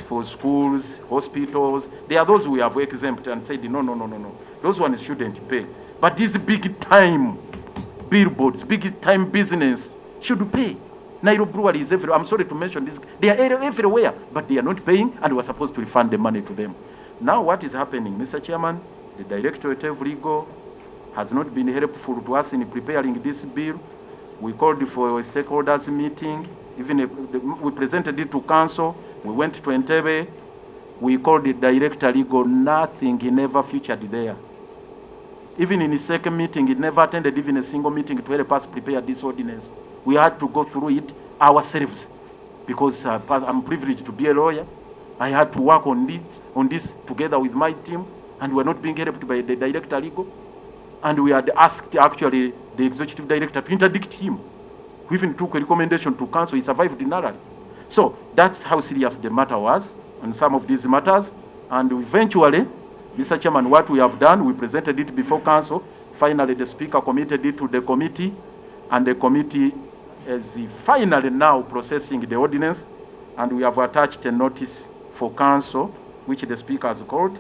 for schools, hospitals. There are those we have exempt and said, no. Those ones shouldn't pay. But these big time billboards, big time business should pay. Nairobi Brewery is everywhere. I'm sorry to mention this. They are everywhere, but they are not paying, and we're supposed to refund the money to them. Now what is happening, Mr. Chairman? The Directorate of Legal has not been helpful to us in preparing this bill. We called for a stakeholders meeting. Even we presented it to council. We went to Entebbe. We called the Director Legal. Nothing. He never featured there. Even in his second meeting, he never attended even a single meeting to help us prepare this ordinance. We had to go through it ourselves because I'm privileged to be a lawyer. I had to work on this together with my team, and we're not being helped by the Director Legal. And we had asked actually the Executive Director to interdict him. We even took a recommendation to council. He survived narrowly. So that's how serious the matter was on some of these matters. And eventually, Mr. Chairman, what we have done, we presented it before council. Finally, the Speaker committed it to the committee, and the committee is finally now processing the ordinance, and we have attached a notice for council, which the Speaker has called,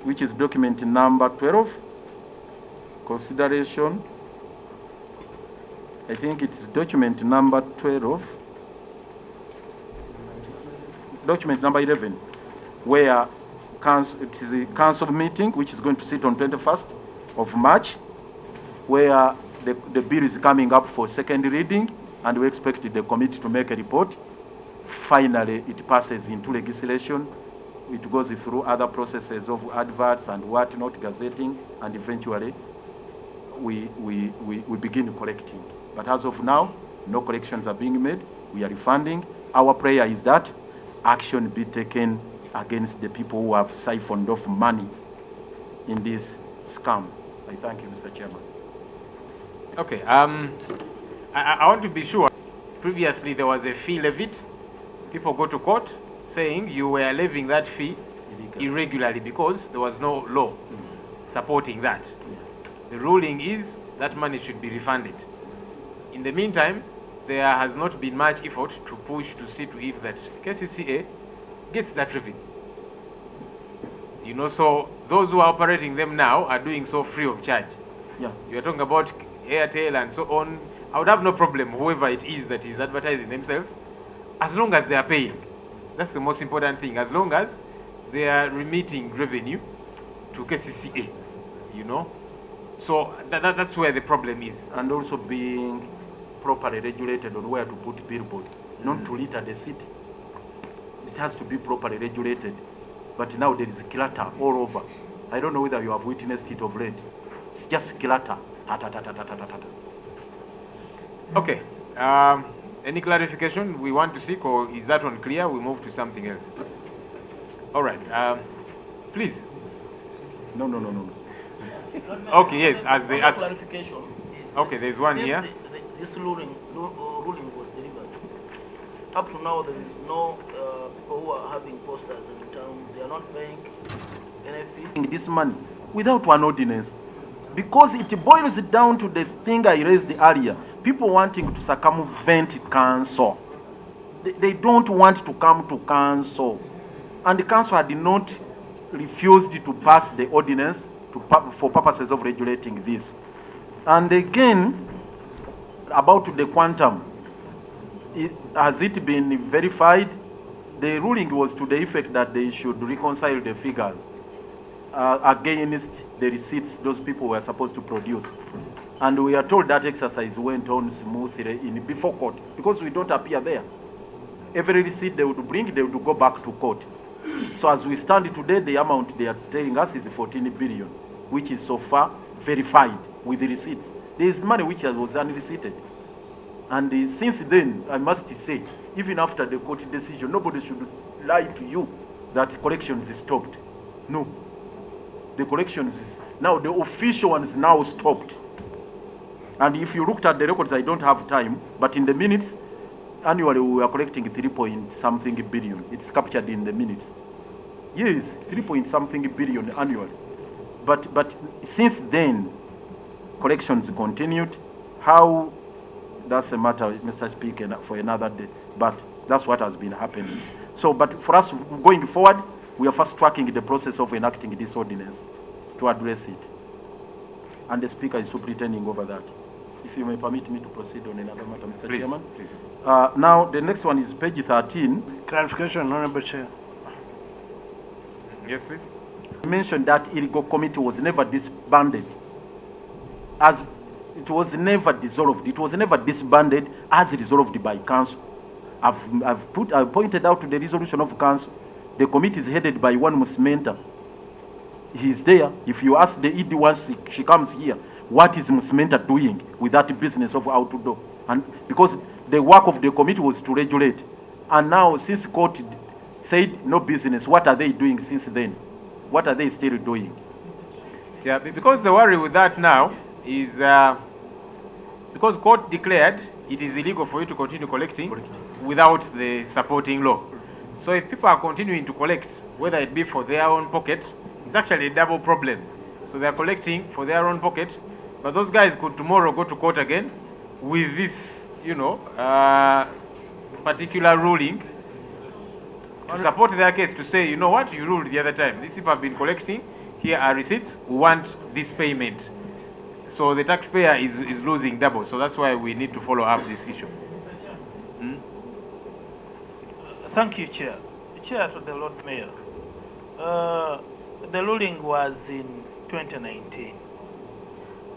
which is document number 12, consideration. I think it's document number 12, document number 11, where it is a council meeting which is going to sit on 21st of March, where the bill is coming up for second reading, and we expect the committee to make a report. Finally, it passes into legislation. It goes through other processes of adverts and whatnot, gazetting, and eventually we begin collecting. But as of now, no collections are being made. We are refunding. Our prayer is that action be taken against the people who have siphoned off money in this scam. I thank you, Mr. Chairman. Okay, I want to be sure. Previously, there was a fee levied. People go to court saying you were levying that fee irregularly because there was no law supporting that. The ruling is that money should be refunded. In the meantime, there has not been much effort to push to see to it that KCCA gets that revenue. So those who are operating them now are doing so free of charge. Yeah. You are talking about Airtel and so on. I would have no problem, whoever it is that is advertising themselves, as long as they are paying. That's the most important thing. As long as they are remitting revenue to KCCA, So that's where the problem is. And also being properly regulated on where to put billboards, not to litter the city. It has to be properly regulated. But now there is clutter all over. I don't know whether you have witnessed it of late. It's just clutter. Okay. Any clarification we want to seek, or is that one clear? We move to something else. All right. Please. No. Okay, yes, as they ask. Clarification is, okay, there's one since here. This ruling was delivered, up to now there is no people who are having posters in town. They are not paying any fee. This money without one ordinance, because it boils down to the thing I raised earlier. People wanting to circumvent council. They don't want to come to council, and the council had not refused to pass the ordinance for purposes of regulating this. And again, about the quantum, has it been verified? the ruling was to the effect that they should reconcile the figures against the receipts those people were supposed to produce. And we are told that exercise went on smoothly before court because we don't appear there. Every receipt they would bring, they would go back to court. So as we stand today, the amount they are telling us is 14 billion, which is so far verified with the receipts. There is money which was unreceipted. And since then, I must say, even after the court decision, nobody should lie to you that collections is stopped. No. The collections is, now the official ones now stopped. And if you looked at the records, I don't have time, but in the minutes, annually we are collecting 3-point-something billion. It's captured in the minutes. Yes, 3-point-something billion annually. But since then, collections continued. How? That's a matter, Mr. Speaker, for another day. But that's what has been happening. So, but for us going forward, we are fast tracking the process of enacting this ordinance to address it. And the Speaker is superintending over that. If you may permit me to proceed on another matter, Mr. Please, Chairman. please. Now, the next one is page 13. Clarification, Honorable Chair. Yes, please. You mentioned that illegal committee was never disbanded. As it was never dissolved. It was never disbanded as resolved by council. I've pointed out to the resolution of council. The committee is headed by one Musmenta. He's there. If you ask the ED once she comes here, what is Musmenta doing with that business of outdoor? And because the work of the committee was to regulate, and now since court said no business, what are they doing since then? What are they still doing? Yeah, because the worry with that now is because court declared it is illegal for you to continue collecting without the supporting law. So if people are continuing to collect, whether it be for their own pocket, it's actually a double problem. So they are collecting for their own pocket, but those guys could tomorrow go to court again with this, particular ruling to support their case, to say, you know what, you ruled the other time. These people have been collecting, here are receipts, we want this payment. So the taxpayer is losing double. So that's why we need to follow up this issue. Thank you, Chair. Chair to the Lord Mayor. The ruling was in 2019.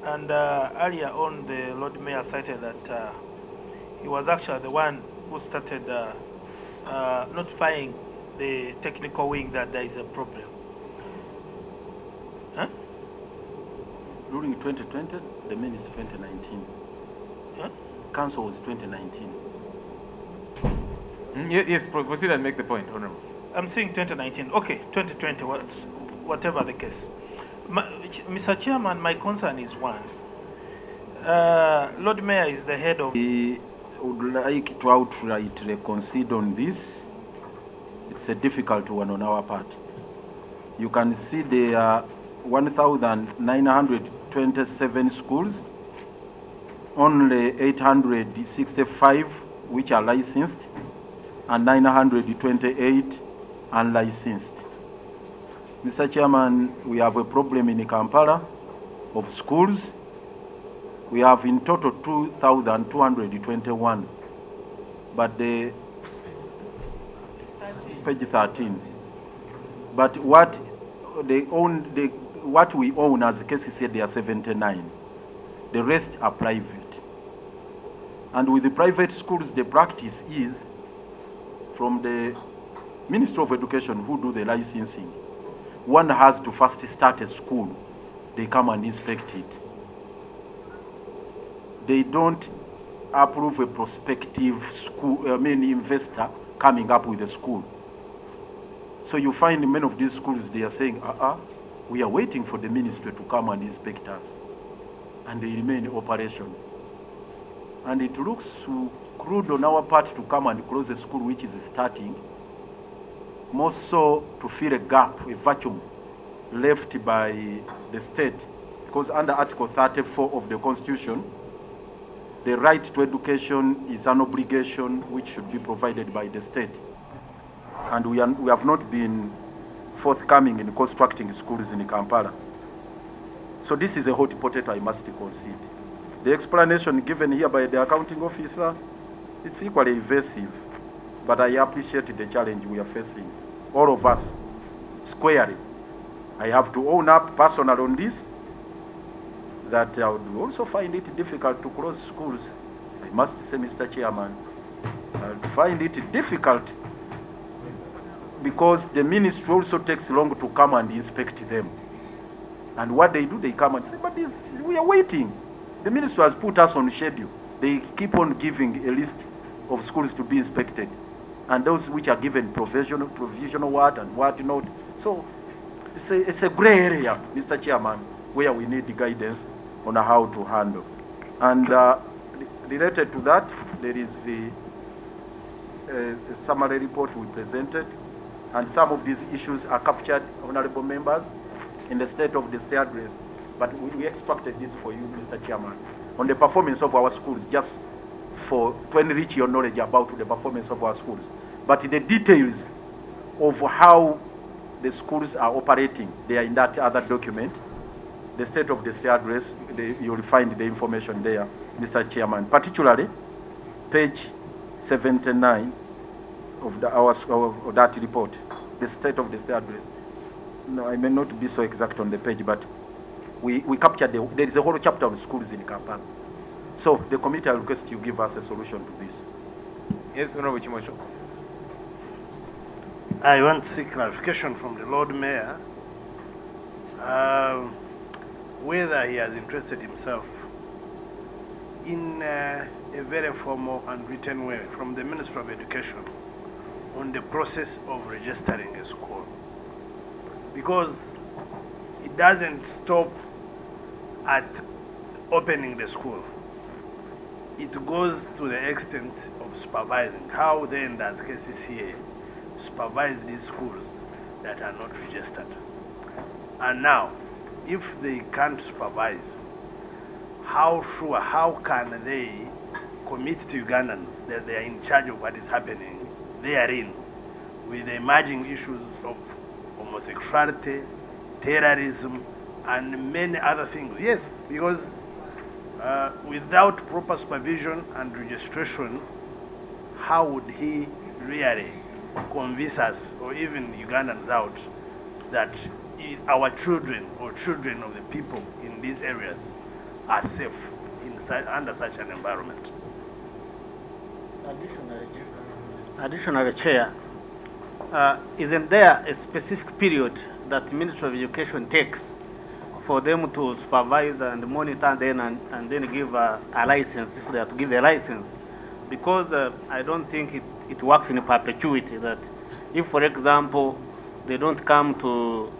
And earlier on, the Lord Mayor cited that he was actually the one who started notifying the technical wing that there is a problem. Huh? Ruling 2020, the minutes 2019. Huh? Council was 2019. Yes, proceed and make the point, Honorable. I'm saying 2019. Okay, 2020, whatever the case. Mr. Chairman, my concern is one. Lord Mayor is the head of... We would like to outrightly concede on this. It's a difficult one on our part. You can see there are 1,927 schools, only 865 which are licensed, and 928 unlicensed. Mr. Chairman, we have a problem in Kampala of schools. We have in total 2,221, but the page 13. But what we own as KCCA, there are 79. The rest are private. And with the private schools, the practice is from the Ministry of Education who do the licensing. One has to first start a school. They come and inspect it. They don't approve a prospective investor coming up with a school. So you find many of these schools, they are saying, we are waiting for the ministry to come and inspect us. And they remain in operation. And it looks crude on our part to come and close a school which is starting, more so to fill a gap, a vacuum left by the state. Because under Article 34 of the Constitution, the right to education is an obligation which should be provided by the state. And we have not been forthcoming in constructing schools in Kampala. So this is a hot potato I must concede. The explanation given here by the accounting officer, it's equally evasive. but I appreciate the challenge we are facing, all of us, squarely. I have to own up personally on this, that I would also find it difficult to close schools. I must say, Mr. Chairman, I would find it difficult because the ministry also takes long to come and inspect them. And what they do, they come and say, but we are waiting. The ministry has put us on schedule. They keep on giving a list of schools to be inspected, and those which are given provisional what and what not. So it's a gray area, Mr. Chairman, where we need the guidance on how to handle. And related to that, there is a summary report we presented, and some of these issues are captured, honorable members, in the state of the state address. But we extracted this for you, Mr. Chairman, on the performance of our schools, just to enrich your knowledge about the performance of our schools. But the details of how the schools are operating, they are in that other document, the state of the state address. You will find the information there, Mr. Chairman, particularly page 79 of that report, the state of the state address. No, I may not be so exact on the page, but we captured there is a whole chapter of schools in Kampala. So the committee, I request you give us a solution to this. Yes, Honorable Chimosho. I want to seek clarification from the Lord Mayor whether he has interested himself in a very formal and written way from the Ministry of Education on the process of registering a school. Because it doesn't stop at opening the school. It goes to the extent of supervising. How then does KCCA supervise these schools that are not registered? And now, if they can't supervise, how can they commit to Ugandans that they are in charge of what is happening therein, with the emerging issues of homosexuality, terrorism, and many other things? Yes, because without proper supervision and registration, how would he really convince us, or even Ugandans out, that our children or children of the people in these areas are safe under such an environment? Additionally, Chair, isn't there a specific period that the Ministry of Education takes for them to supervise and monitor and then give a license, if they are to give a license? Because I don't think it works in perpetuity, that if, for example, they don't come to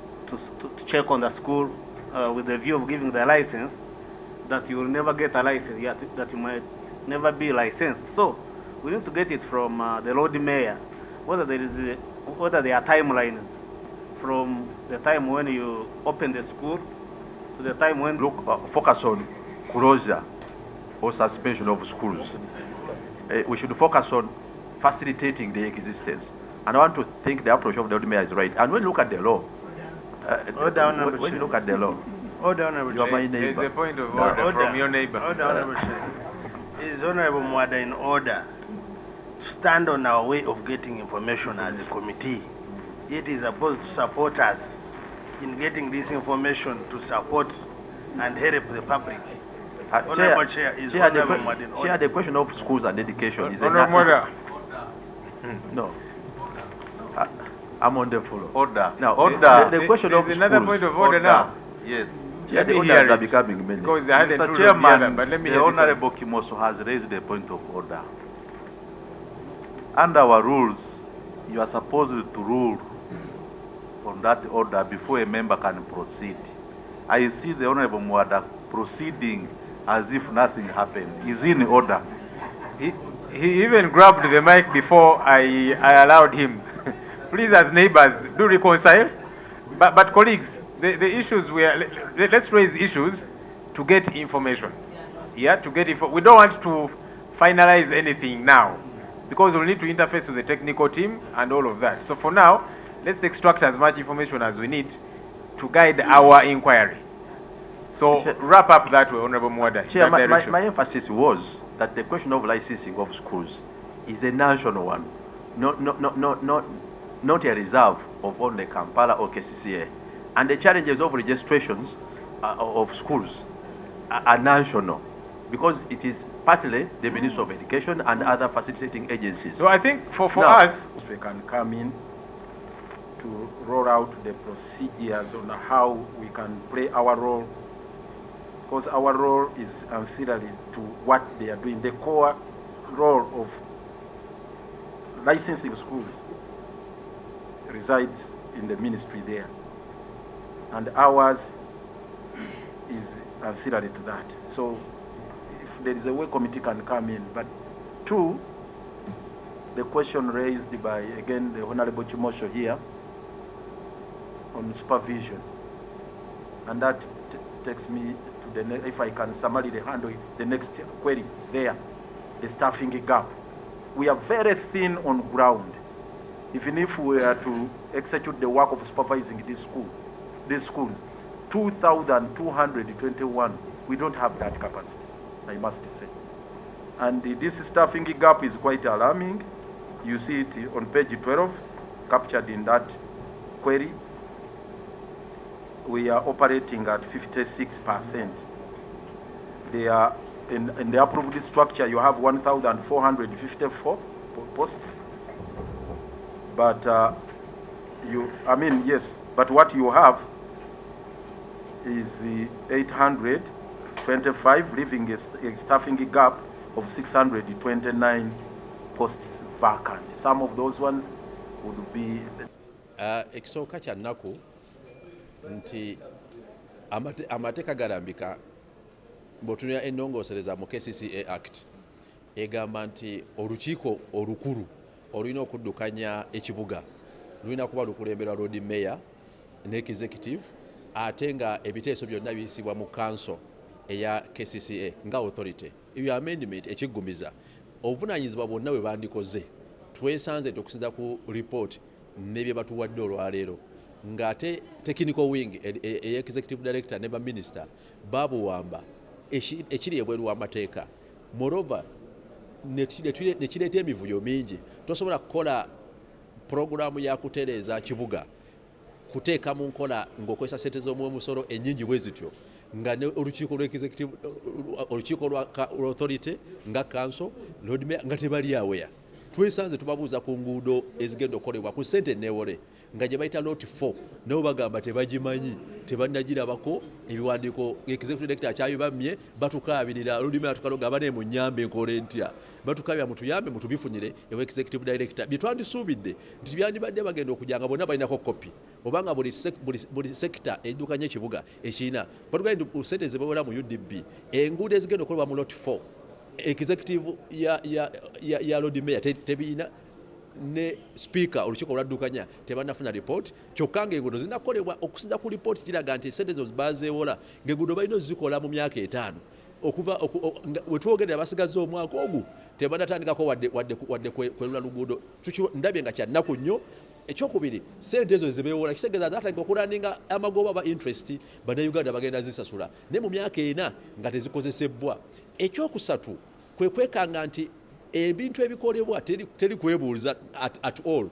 check on the school with the view of giving the license, that you will never get a license, that you might never be licensed. So we need to get it from the Lord Mayor, whether there are timelines from the time when you open the school to the time when focus on closure or suspension of schools. We should focus on facilitating the existence. And I want to think the approach of the Lord Mayor is right. And when you look at the law, when you look at the law, Order, Honorable you are my Chair. neighbor. There's a point of order from your neighbor. Order, Honorable Chair. Is Honorable Mwada in order to stand on our way of getting information as a committee? It is supposed to support us in getting this information to support and help the public. Honorable Chair, is Honorable Mwada in order? Chair, the question of schools and education is Honorable Mwada. No. I'm on the floor. Order. Now, order. The question of schools. There's another point of order now. Yes. Let the me orders hear are it, becoming many. because they had a Mr. rule of Chairman, the other, but let me the hear this one. Honorable Kimoso has raised a point of order. Under our rules, you are supposed to rule on that order before a member can proceed. I see the Honorable Mwada proceeding as if nothing happened. Is in order. He even grabbed the mic before I allowed him. Please, as neighbors, do reconcile. But colleagues, the issues let's raise issues to get information. Yeah, to get info. We don't want to finalize anything now, because we'll need to interface with the technical team and all of that. So for now, let's extract as much information as we need to guide our inquiry. So wrap up that way, Honorable Mwada. Chair, my emphasis was that the question of licensing of schools is a national one. not a reserve of only Kampala or KCCA. And the challenges of registrations of schools are national, because it is partly the Ministry of Education and other facilitating agencies. So I think for Now, us, we can come in to roll out the procedures on how we can play our role, because our role is ancillary to what they are doing. The core role of licensing schools resides in the ministry there, and ours is ancillary to that. So if there is a way committee can come in. But two, the question raised by, again, the Honorable Chimosho here on supervision, and that takes me to the next, if I can summarily handle the next query there, the staffing gap. We are very thin on ground. Even if we are to execute the work of supervising these schools, 2,221, we don't have that capacity, I must say. And this staffing gap is quite alarming. You see it on page 12, captured in that query. We are operating at 56%. They are in the approved structure, you have 1,454 posts. But yes, but what you have is 825, leaving a staffing gap of 629 posts vacant. Some of those ones would be... Ekisooka kya nnaku nti amateeka galambika bw'otunula ennongoosereza mu KCCA Act egamba nti olukiiko olukulu olulina okuddukanya ekibuga lulina kuba lukulemberwa Lord Mayor ne executive, ate nga ebiteeso byonna biyisibwa mu council eya KCCA nga authority. Ebyo amendment ekiggumiza obuvunaanyizibwa bwonna bwe bandikoze twesanze okusinza ku report n'ebye batuwadde olwaleero ng'ate technical wing eya executive director ne ba minister babuwamba ekiri ebweru w'amateeka. Moreover, ne kireeta emivuyo mingi. Tosobola kukola programu ya kutereeza kibuga kuteeka mu nkola ng'okozesa ssente z'omwomusolo ennyingi bwe zityo nga olukiiko lw'executive, olukiiko lwa authority nga council, Lord Mayor nga tebali aware. Twesanze tubabuuza ku nguudo ezigenda okukolebwa ku ssente neewole nga gye bayita lot 4 nabo bagamba tebagimanyi, tebannagirabako. Ebiwandiiko executive director akyabibamye, batukaabirira Lord Mayor tukaloga bane mu nnyambe nkole ntya, batukaabira mutuyambe mutubifunire ewa executive director. Bye twandisuubidde nti byandibadde bagenda okujanga bonna balinako kopi, obanga buli sekita eddukanya ekibuga ekirina batugambye ssente ze bawera mu UDB, enguudo ezigenda okukolebwa mu lot 4 executive ya Lord Mayor tebirina, ne speaker olukiiko olwaddukanya tebannafuna report. Kyokka ng'enguudo zinakolebwa okusinza ku report kiraga nti ssente zo zibaazeewola ng'enguudo balina ozikola mu myaka 5 okuva we twogerera basigaze omwaka ogu tebannatandikako wadde kwelula luguudo. Ndabye nga kyannaku nnyo. Ekyokubiri, ssente ezo zibeewola kitegeeza zatandika okulaninga amagoba aba interest bannayuganda bagenda zisasula naye mu myaka 4 nga tezikozesebwa. Ekyokusatu kwe kwekanga nti ebintu ebikolebwa teri kwebuuliza at all.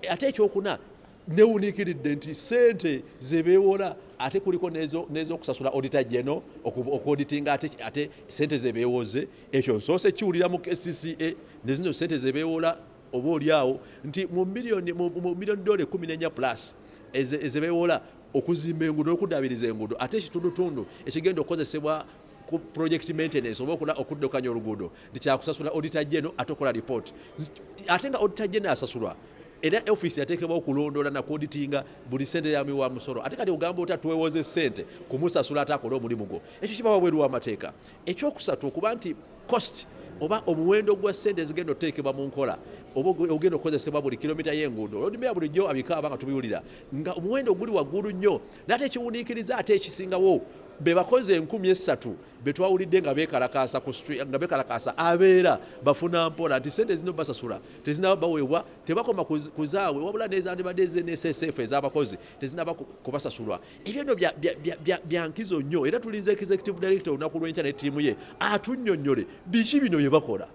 Ate ekyokuna newuniikiridde nti ssente zebeewola ate kuliko n'ez'okusasula auditor general okuauditinga ate ssente zebeewoze. Ekyo nsoose kiwulira mu KCCA ne zino ssente zebeewola oba oliawo nti mu miliyoni $14 plus ezebeewola okuzimba enguudo n'okuddaabiriza enguudo, ate ekitundutundu ekigenda okukozesebwa ku project maintenance oba okuddukanya oluguudo tikyakusasula auditor general ate okola report. Ate nga auditor general asasulwa era office yateekebwa okulondoola na kuauditinga buli ssente yami wa musolo, ate kati ogamba ota twewoze ssente kumusasula ate akola omulimu gwo. Ekyo kiba wabweru w'amateeka. Ekyokusatu okuba nti cost oba omuwendo gwa ssente ezigenda oteekebwa mu nkola oba ogenda okukozesebwa buli kilomita y'enguudo. Lord Mayor bulijjo abikaaba nga tubiwulira nga omuwendo guli waggulu nnyo, n'ate ekiwuniikiriza ate ekisingawo be bakozi 3,000 be twawulidde nga beekalakaasa ku street nga beekalakaasa abeera bafuna mpola nti ssente zino basasula tezinaba baweebwa, tebakoma kuzaawe wabula n'ezandibadde NSSF ez'abakozi tezinaba kubasasulwa. Ebyo nno bya nkizo nnyo era tulinze executive director olunaku lw'enkya ne ttiimu ye atunnyonnyole biki bino bye bakola.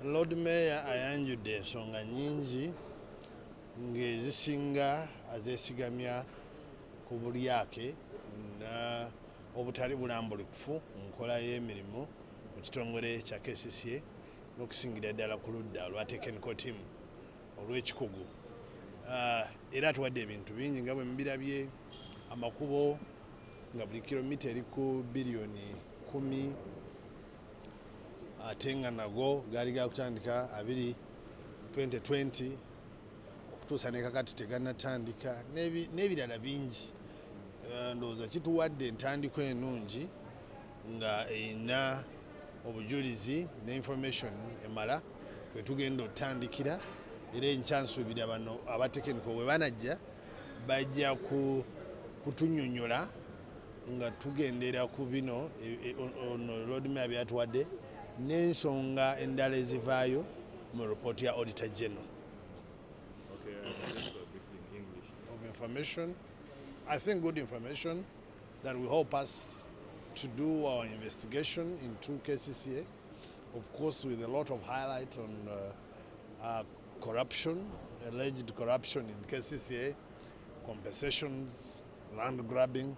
Lord Mayor ayanjudde ensonga nnyingi ng'ezisinga azeesigamya ku bulyake na obutali bulambulukufu mu nkola y'emirimu mu kitongole kya KCCA n'okusingira ddala ku ludda olwa technical team olw'ekikugu. Era tuwadde ebintu bingi nga bwe mbirabye, amakubo nga buli kilomita eri ku biliyoni 10 ate nga nago gaali gakutandika 2020 okutuusa ne kakati tegannatandika n'ebirala bingi. Ndowooza kituwadde entandiko ennungi nga erina obujulizi ne information emala kwe tugenda otandikira, era enkyansuubira bano abatekiniko bwe banajja bajja kutunnyonnyola nga tugendera ku bino ono Lord Mayor byatuwadde n'ensonga endala ezivaayo mu report ya Auditor General. Of information, I think good information that will help us to do our investigation into KCCA, of course with a lot of highlight on corruption, alleged corruption in KCCA, compensations, land grabbing,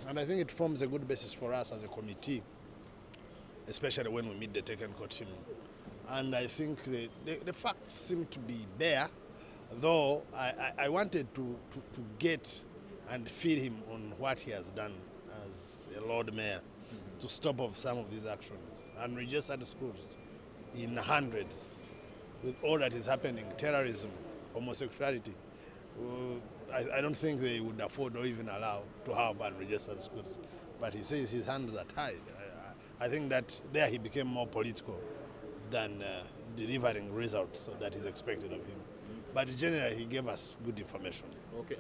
and I think it forms a good basis for us as a committee, especially when we meet the technical team. And I think the facts seem to be bare, though I wanted to get and feed him on what he has done as a Lord Mayor to stop off some of these actions. Unregistered schools in hundreds, with all that is happening, terrorism, homosexuality. I don't think they would afford or even allow to have unregistered schools. But he says his hands are tied. I think that there he became more political than delivering results that is expected of him. But generally he gave us good information. Okay,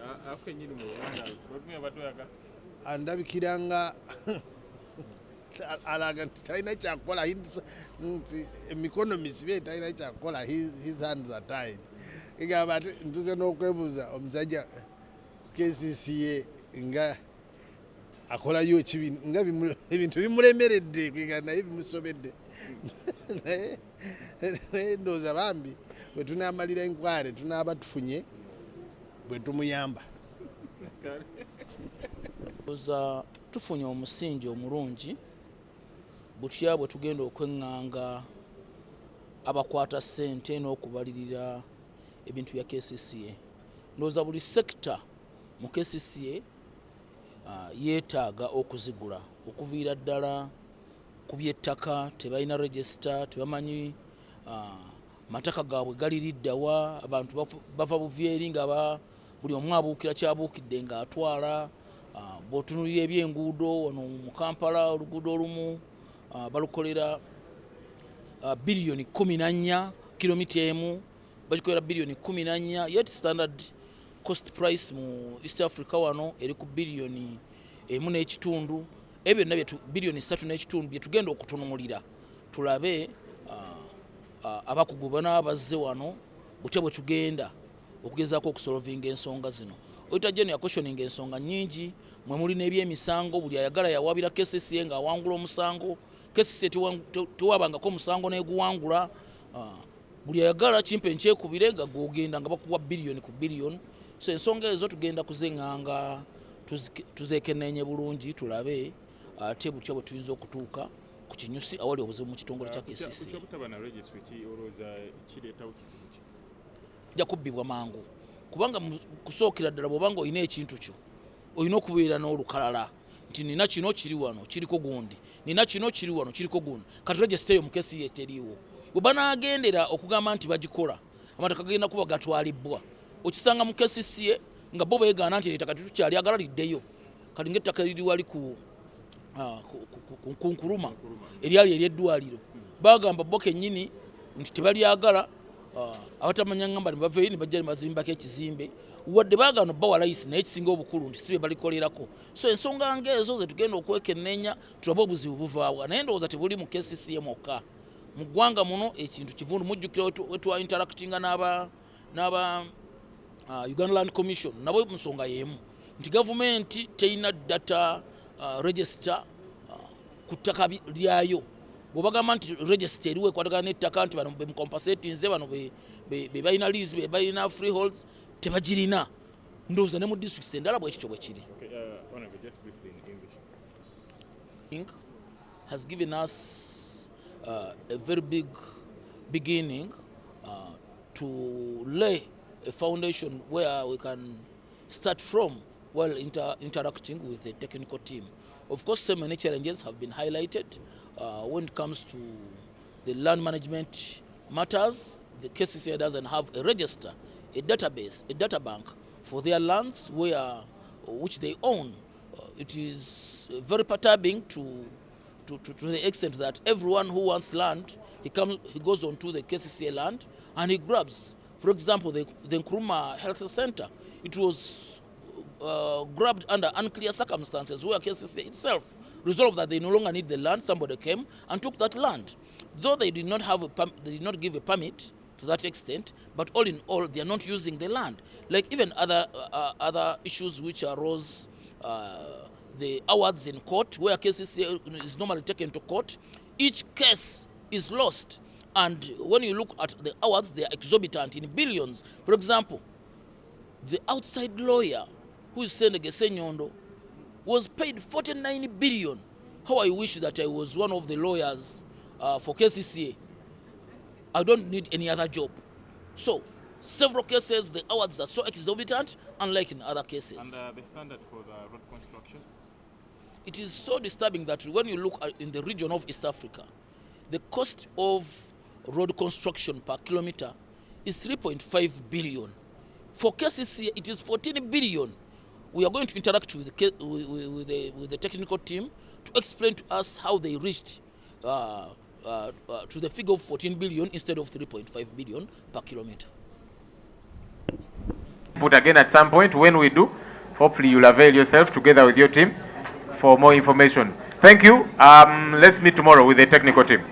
andabikiranga alaga nti talina kyakola nti emikono misibe talina kyakola, his hands are tied. Igamba ati ntuze n'okwebuuza omusajja KCCA nga akolayo ekibi nga ebintu bimulemeredde kwega naye bimusobedde. Naye ndowooza bambi bwe tunaamalira enkwale tunaaba tufunye bwe tumuyamba. Tufunye omusingi omulungi butya bwe tugenda okweŋŋanga abakwata ssente n'okubalirira ebintu bya KCCA. Ndowooza buli sekita mu KCCA yeetaaga okuzigula, okuviira ddala ku by'ettaka, tebalina register, tebamanyi mataka gaabwe galiriddawa, abantu bava buvyeri nga buli omu abuukira kyabuukidde ng'atwala. Bw'otunuulira eby'enguudo wano mu Kampala, oluguudo olumu balukolera biliyoni 14, kilomita emu bagikolera biliyoni 14, yet standard cost price mu East Africa wano eri ku biliyoni 1.5. Ebyo byonna biliyoni 3.5 bye tugenda okutunuulira tulabe abakugu bana bazze wano butya bwe tugenda okugezaako okusolvinga ensonga zino. Auditor General yakoshyoninga ensonga nnyingi, mwe muli n'ebyemisango, buli ayagala yawabira KCCA ng'awangula omusango, KCCA tewabangako omusango n'eguwangula. Buli ayagala kimpe nkyekubire nga gwogenda nga bakuwa biliyoni ku biliyoni. So ensonga ezo tugenda kuzeŋŋanga tuzeekenneenye bulungi tulabe ate butya bwe tuyinza okutuuka ku kinyusi awali obuzibu mu kitongole kya KCCA. Jja kubbibwa mangu kubanga kusookera ddala bw'obanga olina ekintu kyo olina okubeera n'olukalala nti nina kino kiri wano kiriko gundi, nina kino kiri wano kiriko gundi, kati regisiteyo mu KCCA teriiwo. Bwe banaagendera okugamba nti bagikola amataka genda kuba gatwalibbwa, okisanga mu KCCA nga bo beegaana nti ettaka tukyaliagala liddeyo. Kati ng'ettaka liri wali ku Nkuruma eryali ery'eddwaliro bagamba bo kennyini nti tebalyagala. Abatamanya ngamba ne baveeyo ne bajja ne bazimbako ekizimbe wadde baagaana obbawa layisi naye ekisinga obukulu nti si be balikolerako. So ensonga ng'ezo ze tugenda okwekenneenya tulabe obuzibu buvaawa, naye ndowooza tebuli mu KCCA mwokka. Mu ggwanga muno ekintu kivundu. Mujjukira we twa interactinga n'aba Uganda Land Commission nabo mu nsonga y'emu nti gavumenti terina data register ku ttaka lyayo bw'obagamba nti register eriwo ekwatagana n'ettaka nti bano bemucompensatinze bano be balina lease be balina freeholds tebagirina ndowooza ne mu districts endala bwekityo bwe kiri. Inc. has given us a very big beginning to lay a foundation where we can start from while interacting with the technical team. Of course, so many challenges have been highlighted when it comes to the land management matters. The KCCA doesn't have a register, a database, a data bank for their lands which they own. It is very perturbing to the extent that everyone who wants land, he goes onto the KCCA land and he grabs. For example, the Nkrumah Health Center, it was grabbed under unclear circumstances where KCCA itself resolved that they no longer need the land. Somebody came and took that land, though they did not give a permit to that extent. But all in all, they are not using the land. Like even other issues which arose. The awards in court, where KCCA is normally taken to court, each case is lost. And when you look at the awards, they are exorbitant in billions. For example, the outside lawyer who is Senegese Nyondo was paid 49 billion. How I wish that I was one of the lawyers for KCCA. I don't need any other job. So, several cases, the awards are so exorbitant, unlike in other cases. And the standard for the road construction? It is so disturbing that when you look at in the region of East Africa, the cost of road construction per kilometer is 3.5 billion. For KCCA, it is 14 billion. We are going to interact with the technical team to explain to us how they reached to the figure of 14 billion instead of 3.5 billion per kilometer. Put again at some point. When we do, hopefully you'll avail yourself together with your team for more information. Thank you. Let's meet tomorrow with the technical team.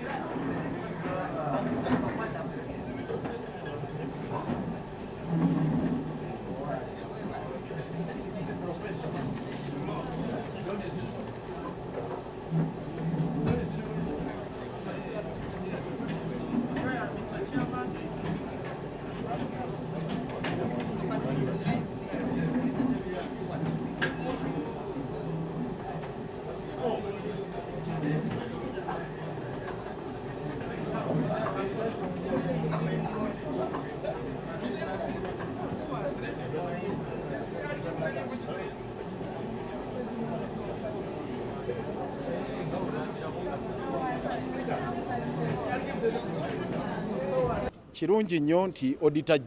Kirungi nnyo nti Auditor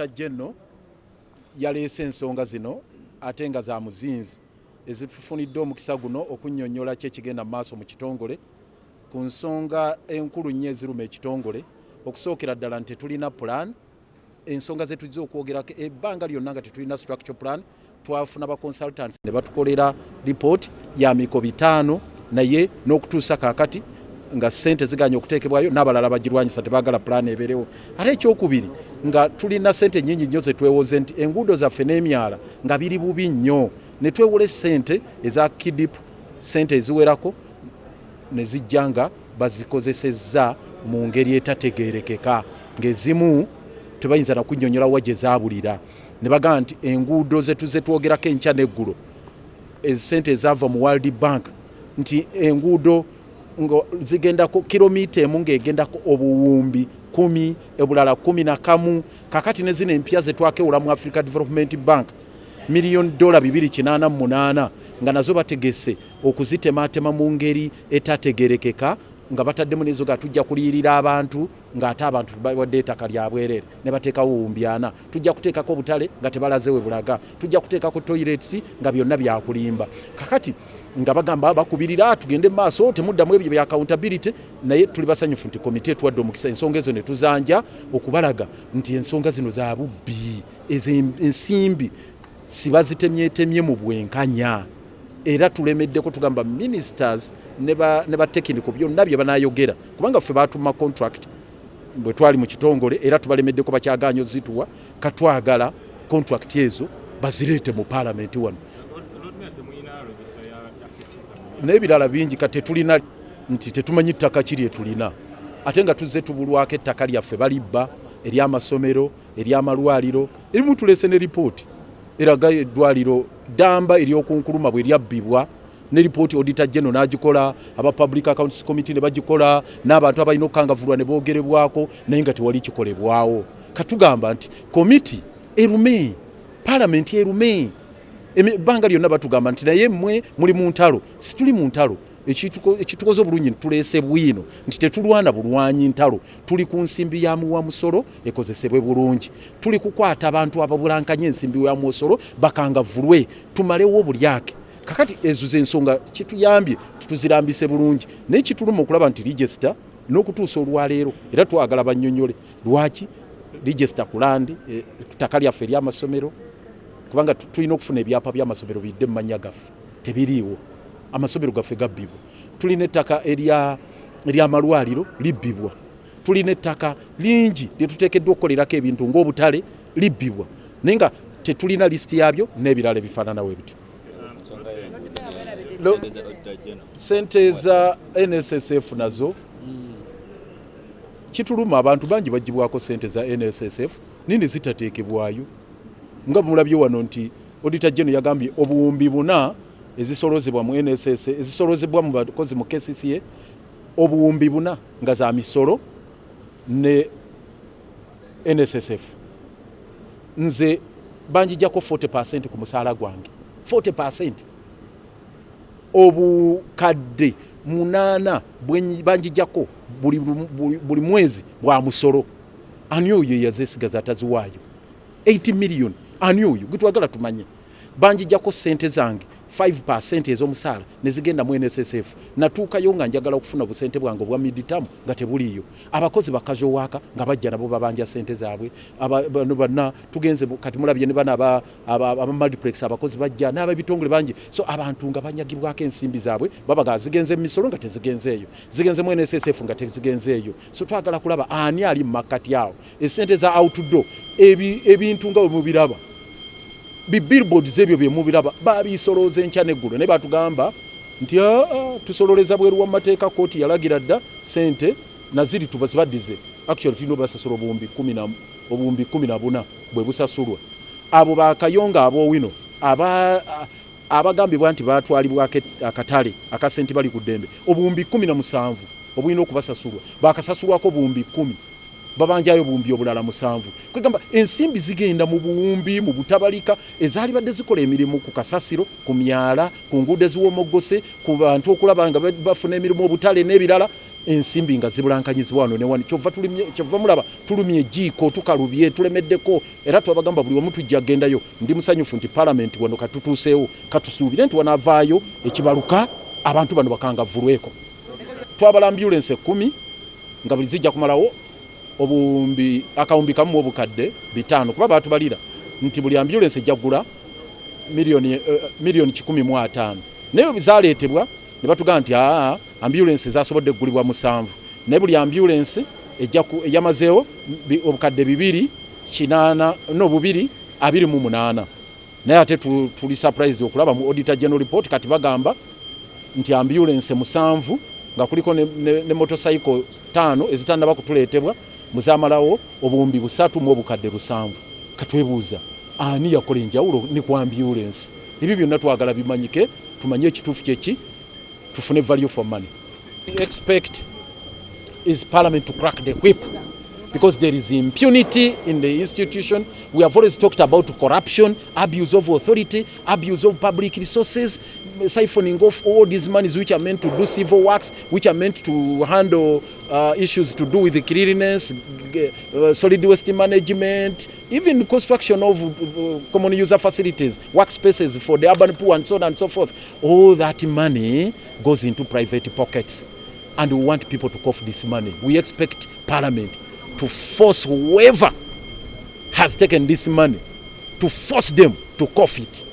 General yaleese ensonga zino ate nga za muzinzi ezitufunidde omukisa guno okunnyonnyola ki ekigenda mu maaso mu kitongole ku nsonga enkulu nnyo eziruma ekitongole okusookera ddala nti tetulina plan. Ensonga ze tujja okwogerako ebbanga lyonna nga tetulina structure plan. Twafuna ba consultants ne batukolera report ya miko 5 naye n'okutuusa kaakati nga ssente ziganye okuteekebwayo n'abalala bagirwanyisa tebaagala plan ebeerewo. Ate ekyokubiri nga tulina ssente nnyingi nnyo ze twewoze nti enguudo zaffe n'emyala nga biri bubi nnyo ne twewole ssente eza KIDIP, ssente eziwerako ne zijja nga bazikozesezza mu ngeri etategeerekeka ng'ezimu tebayinza na kunnyonnyola wa gye zaabulira. Ne bagamba nti enguudo ze twogerako enkya n'eggulo ssente ezaava mu World Bank nti enguudo zigendako kilomita emu ng'egendako obuwumbi 10 ebulala 11 kakati ne zino empya ze twakewula mu Africa Development Bank $288 million nga nazo bategese okuzitematema mu ngeri etategerekeka nga bataddemu nezo ga tujja kuliyirira abantu ng'ate abantu bawadde ettaka lya bwerere ne bateekawo buwumbi 4 tujja kuteekako obutale nga tebalazewe bulaga tujja kuteekako toilets nga byonna byakulimba kakati nga bagamba bakubirira tugende maaso temuddamu ebyo bya accountability naye tuli basanyufu nti komite tuwadde omukisa ensonga ezo ne tuzanja okubalaga nti ensonga zino za bubbi ensimbi sibazitemyetemye mu bwenkanya era tulemeddeko tugamba ministers ne ba technical byonna bye banayogera kubanga ffe batuma contract bwe twali mu kitongole era tubalemeddeko bakyaganyo zituwa katwagala contract ezo bazireete mu parliament wano. n'ebirala bingi kati tetulina nti tetumanyi ttaka kiri etulina ate nga tuzze tubulwako ettaka lyaffe balibba ery'amasomero ery'amalwaliro erimu tulese ne ripooti eraga eddwaliro ddamba ery'okunkuluma bwe lyabbibwa ne ripooti auditor general n'agikola aba public accounts committee ne bagikola n'abantu abalina okukangavulwa ne boogerebwako naye nga tewali kikolebwawo katugamba nti komiti erume parliament erume ebbanga lyonna batugamba nti naye mmwe muli mu ntalo situli mu ntalo ekitukoze obulungi tuleese bwino nti tetulwana bulwanyi ntalo tuli ku nsimbi ya muwa musolo ekozesebwe bulungi tuli kukwata abantu ababulankanya ensimbi ya musolo bakangavulwe tumalewo obulyake kakati ezo z'ensonga kituyambye tutuzirambise bulungi naye kituluma okulaba nti register n'okutuusa olwaleero era twagala bannyonnyole lwaki register ku landi ttaka lyaffe ery'amasomero kubanga tulina okufuna ebyapa by'amasomero bidde mu mannya gaffe tebiriiwo amasomero gaffe gabbibwa tulina ettaka ery'amalwaliro libbibwa tulina ettaka lingi lyetuteekeddwa okukolerako ebintu ng'obutale libbibwa naye nga tetulina lisiti yabyo n'ebirala ebifaananawo ebityo sente za NSSF nazo kituluma abantu bangi bagibwako sente za NSSF nini zitateekebwayo nga mulabye wano nti auditor general yagambye obuwumbi 4 ezisolozebwa mu NSS ezisolozebwa mu bakozi mu KCCA obuwumbi 4 nga za misolo ne NSSF nze banjijjako 40% ku musaala gwange 40% obukadde 8 banjijjako buli mwezi bwa musolo ani oyo yazesigaza ataziwaayo 80 million ani oyo gwetwagala tumanye banjijjako sente zange 5% ez'omusaala nezigenda mu NSSF natuukayo nga njagala okufuna busente bwange obwa midterm nga tebuliyo abakozi bakazo waka nga bajja nabo babanja sente zaabwe bano banna tugenze kati mulabye ne bana aba multiplex abakozi bajja n'ababitongole bangi so abantu nga banyagibwako ensimbi zaabwe babaga zigenze emisolo nga tezigenzeeyo zigenze mu NSSF nga tezigenzeeyo so twagala kulaba ani ali mu makati awo esente za outdoor ebintu nga mubiraba billboards ebyo bye mubiraba babisoloza enkya n'eggulu ne batugamba nti tusololeza bweru wa mateeka kooti yalagira dda sente naziri tubazibaddize actually tulina basasula obuwumbi 14 bwe busasulwa abo bakayonga abowino abagambibwa nti batwalibwako akatale akasente bali ku ddembe obuwumbi 17 obulina okubasasulwa bakasasulwako obuwumbi 10 babanjayo buwumbi obulala 7 kwegamba ensimbi zigenda mu buwumbi mu butabalika ezaali badde zikola emirimu ku kasasiro ku myala ku nguudo eziwomogose ku bantu okulaba nga bafuna emirimu obutale n'ebirala ensimbi nga zibulankanyizibwa wano ne wano kyova mulaba tulumye ejjiiko tukalubye tulemeddeko era twabagamba buli omuntu tujja gendayo ndi musanyufu nti parliament wano katutuuseewo katusuubire nti wanaavaayo ekibaluka abantu bano bakangavulweko twabala ambulance 10 nga buli zijja kumalawo akawumbi kamu obukadde 5 kuba batubalira nti buli ambulance ejjagula milioni 115 naye bizaleetebwa ne batugamba nti ambulance zasobodde kugulibwa 7 naye buli ambulance eyamazeewo obukadde 228 naye ate tuli surprised okulaba mu auditor general report kati bagamba nti ambulance 7 nga kuliko ne motorcycle 5 ezitannaba kutuleetebwa muzamalawo obuwumbi 3 mu obukadde 7 katwebuuza ani yakola enjawulo ne ku ambulance ebyo byonna twagala bimanyike tumanye ekituufu kyeki tufune value for money. We expect is Parliament to crack the whip because there is impunity in the institution. We have always talked about corruption, abuse of authority, abuse of public resources, siphoning off all these monies which are meant to do civil works, which are meant to handle issues to do with the cleanliness, solid waste management, even construction of common user facilities, workspaces for the urban poor and so on and so forth. All that money goes into private pockets and we want people to cough this money. We expect Parliament to force whoever has taken this money to force them to cough it.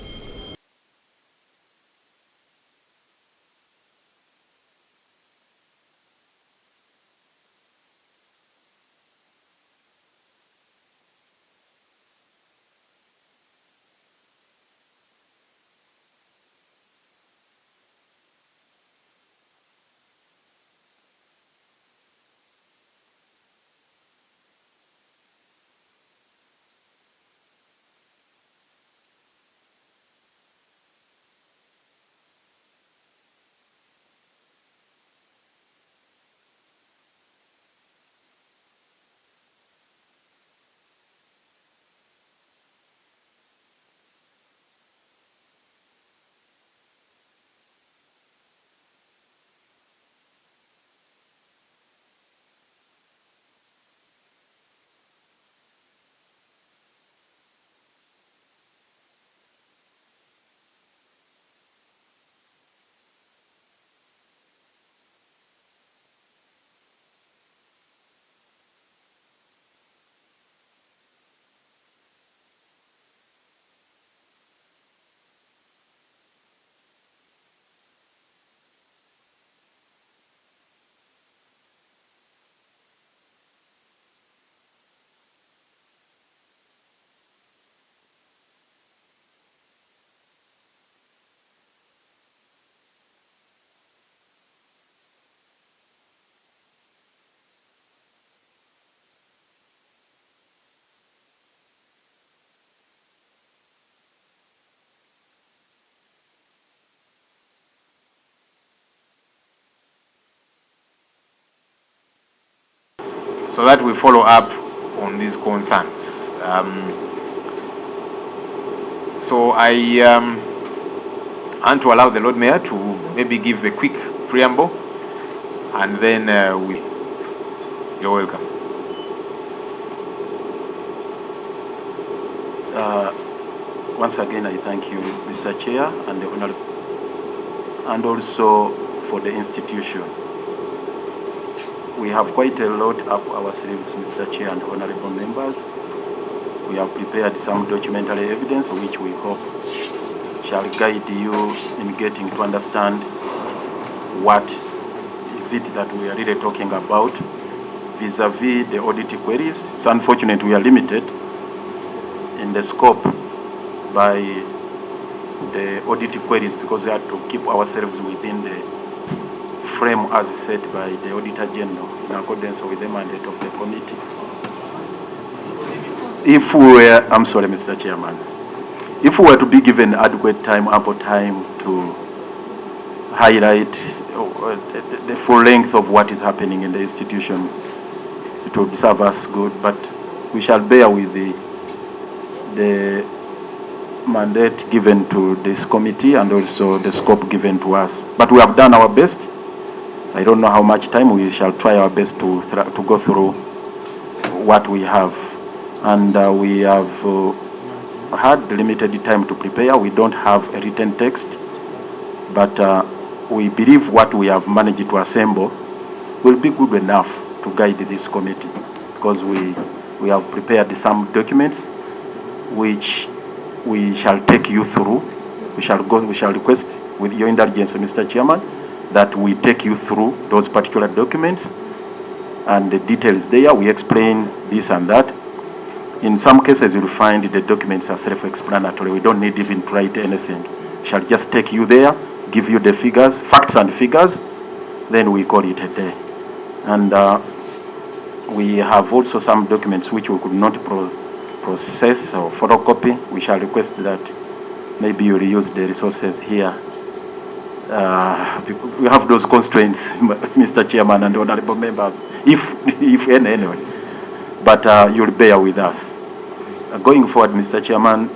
so that we follow up on these concerns. So I want to allow the Lord Mayor to maybe give a quick preamble, and then you're welcome. Once again, I thank you, Mr. Chair, and the Honorable, and also for the institution. We have quite a lot up our sleeves, Mr. Chair and honorable members. We have prepared some documentary evidence which we hope shall guide you in getting to understand what is it that we are really talking about vis-a-vis the audit queries. It's unfortunate we are limited in the scope by the audit queries because we have to keep ourselves within the frame as set by the Auditor General in accordance with the mandate of the committee. If we were, I'm sorry, Mr. Chairman, if we were to be given adequate time, ample time to highlight the full length of what is happening in the institution, it would serve us good, but we shall bear with the mandate given to this committee and also the scope given to us. But we have done our best. I don't know how much time. We shall try our best to go through what we have. And we have had limited time to prepare. We don't have a written text, but we believe what we have managed to assemble will be good enough to guide this committee, because we have prepared some documents which we shall take you through. We shall request, with your indulgence, Mr. Chairman, that we take you through those particular documents and the details there. We explain this and that. In some cases, you'll find the documents are self-explanatory. We don't need even to write anything. Shall just take you there, give you the figures, facts and figures, then we call it a day. And we have also some documents which we could not process or photocopy. We shall request that maybe you reuse the resources here. We have those constraints, Mr. Chairman and honorable members, if any, anyway. But you'll bear with us. Going forward, Mr. Chairman,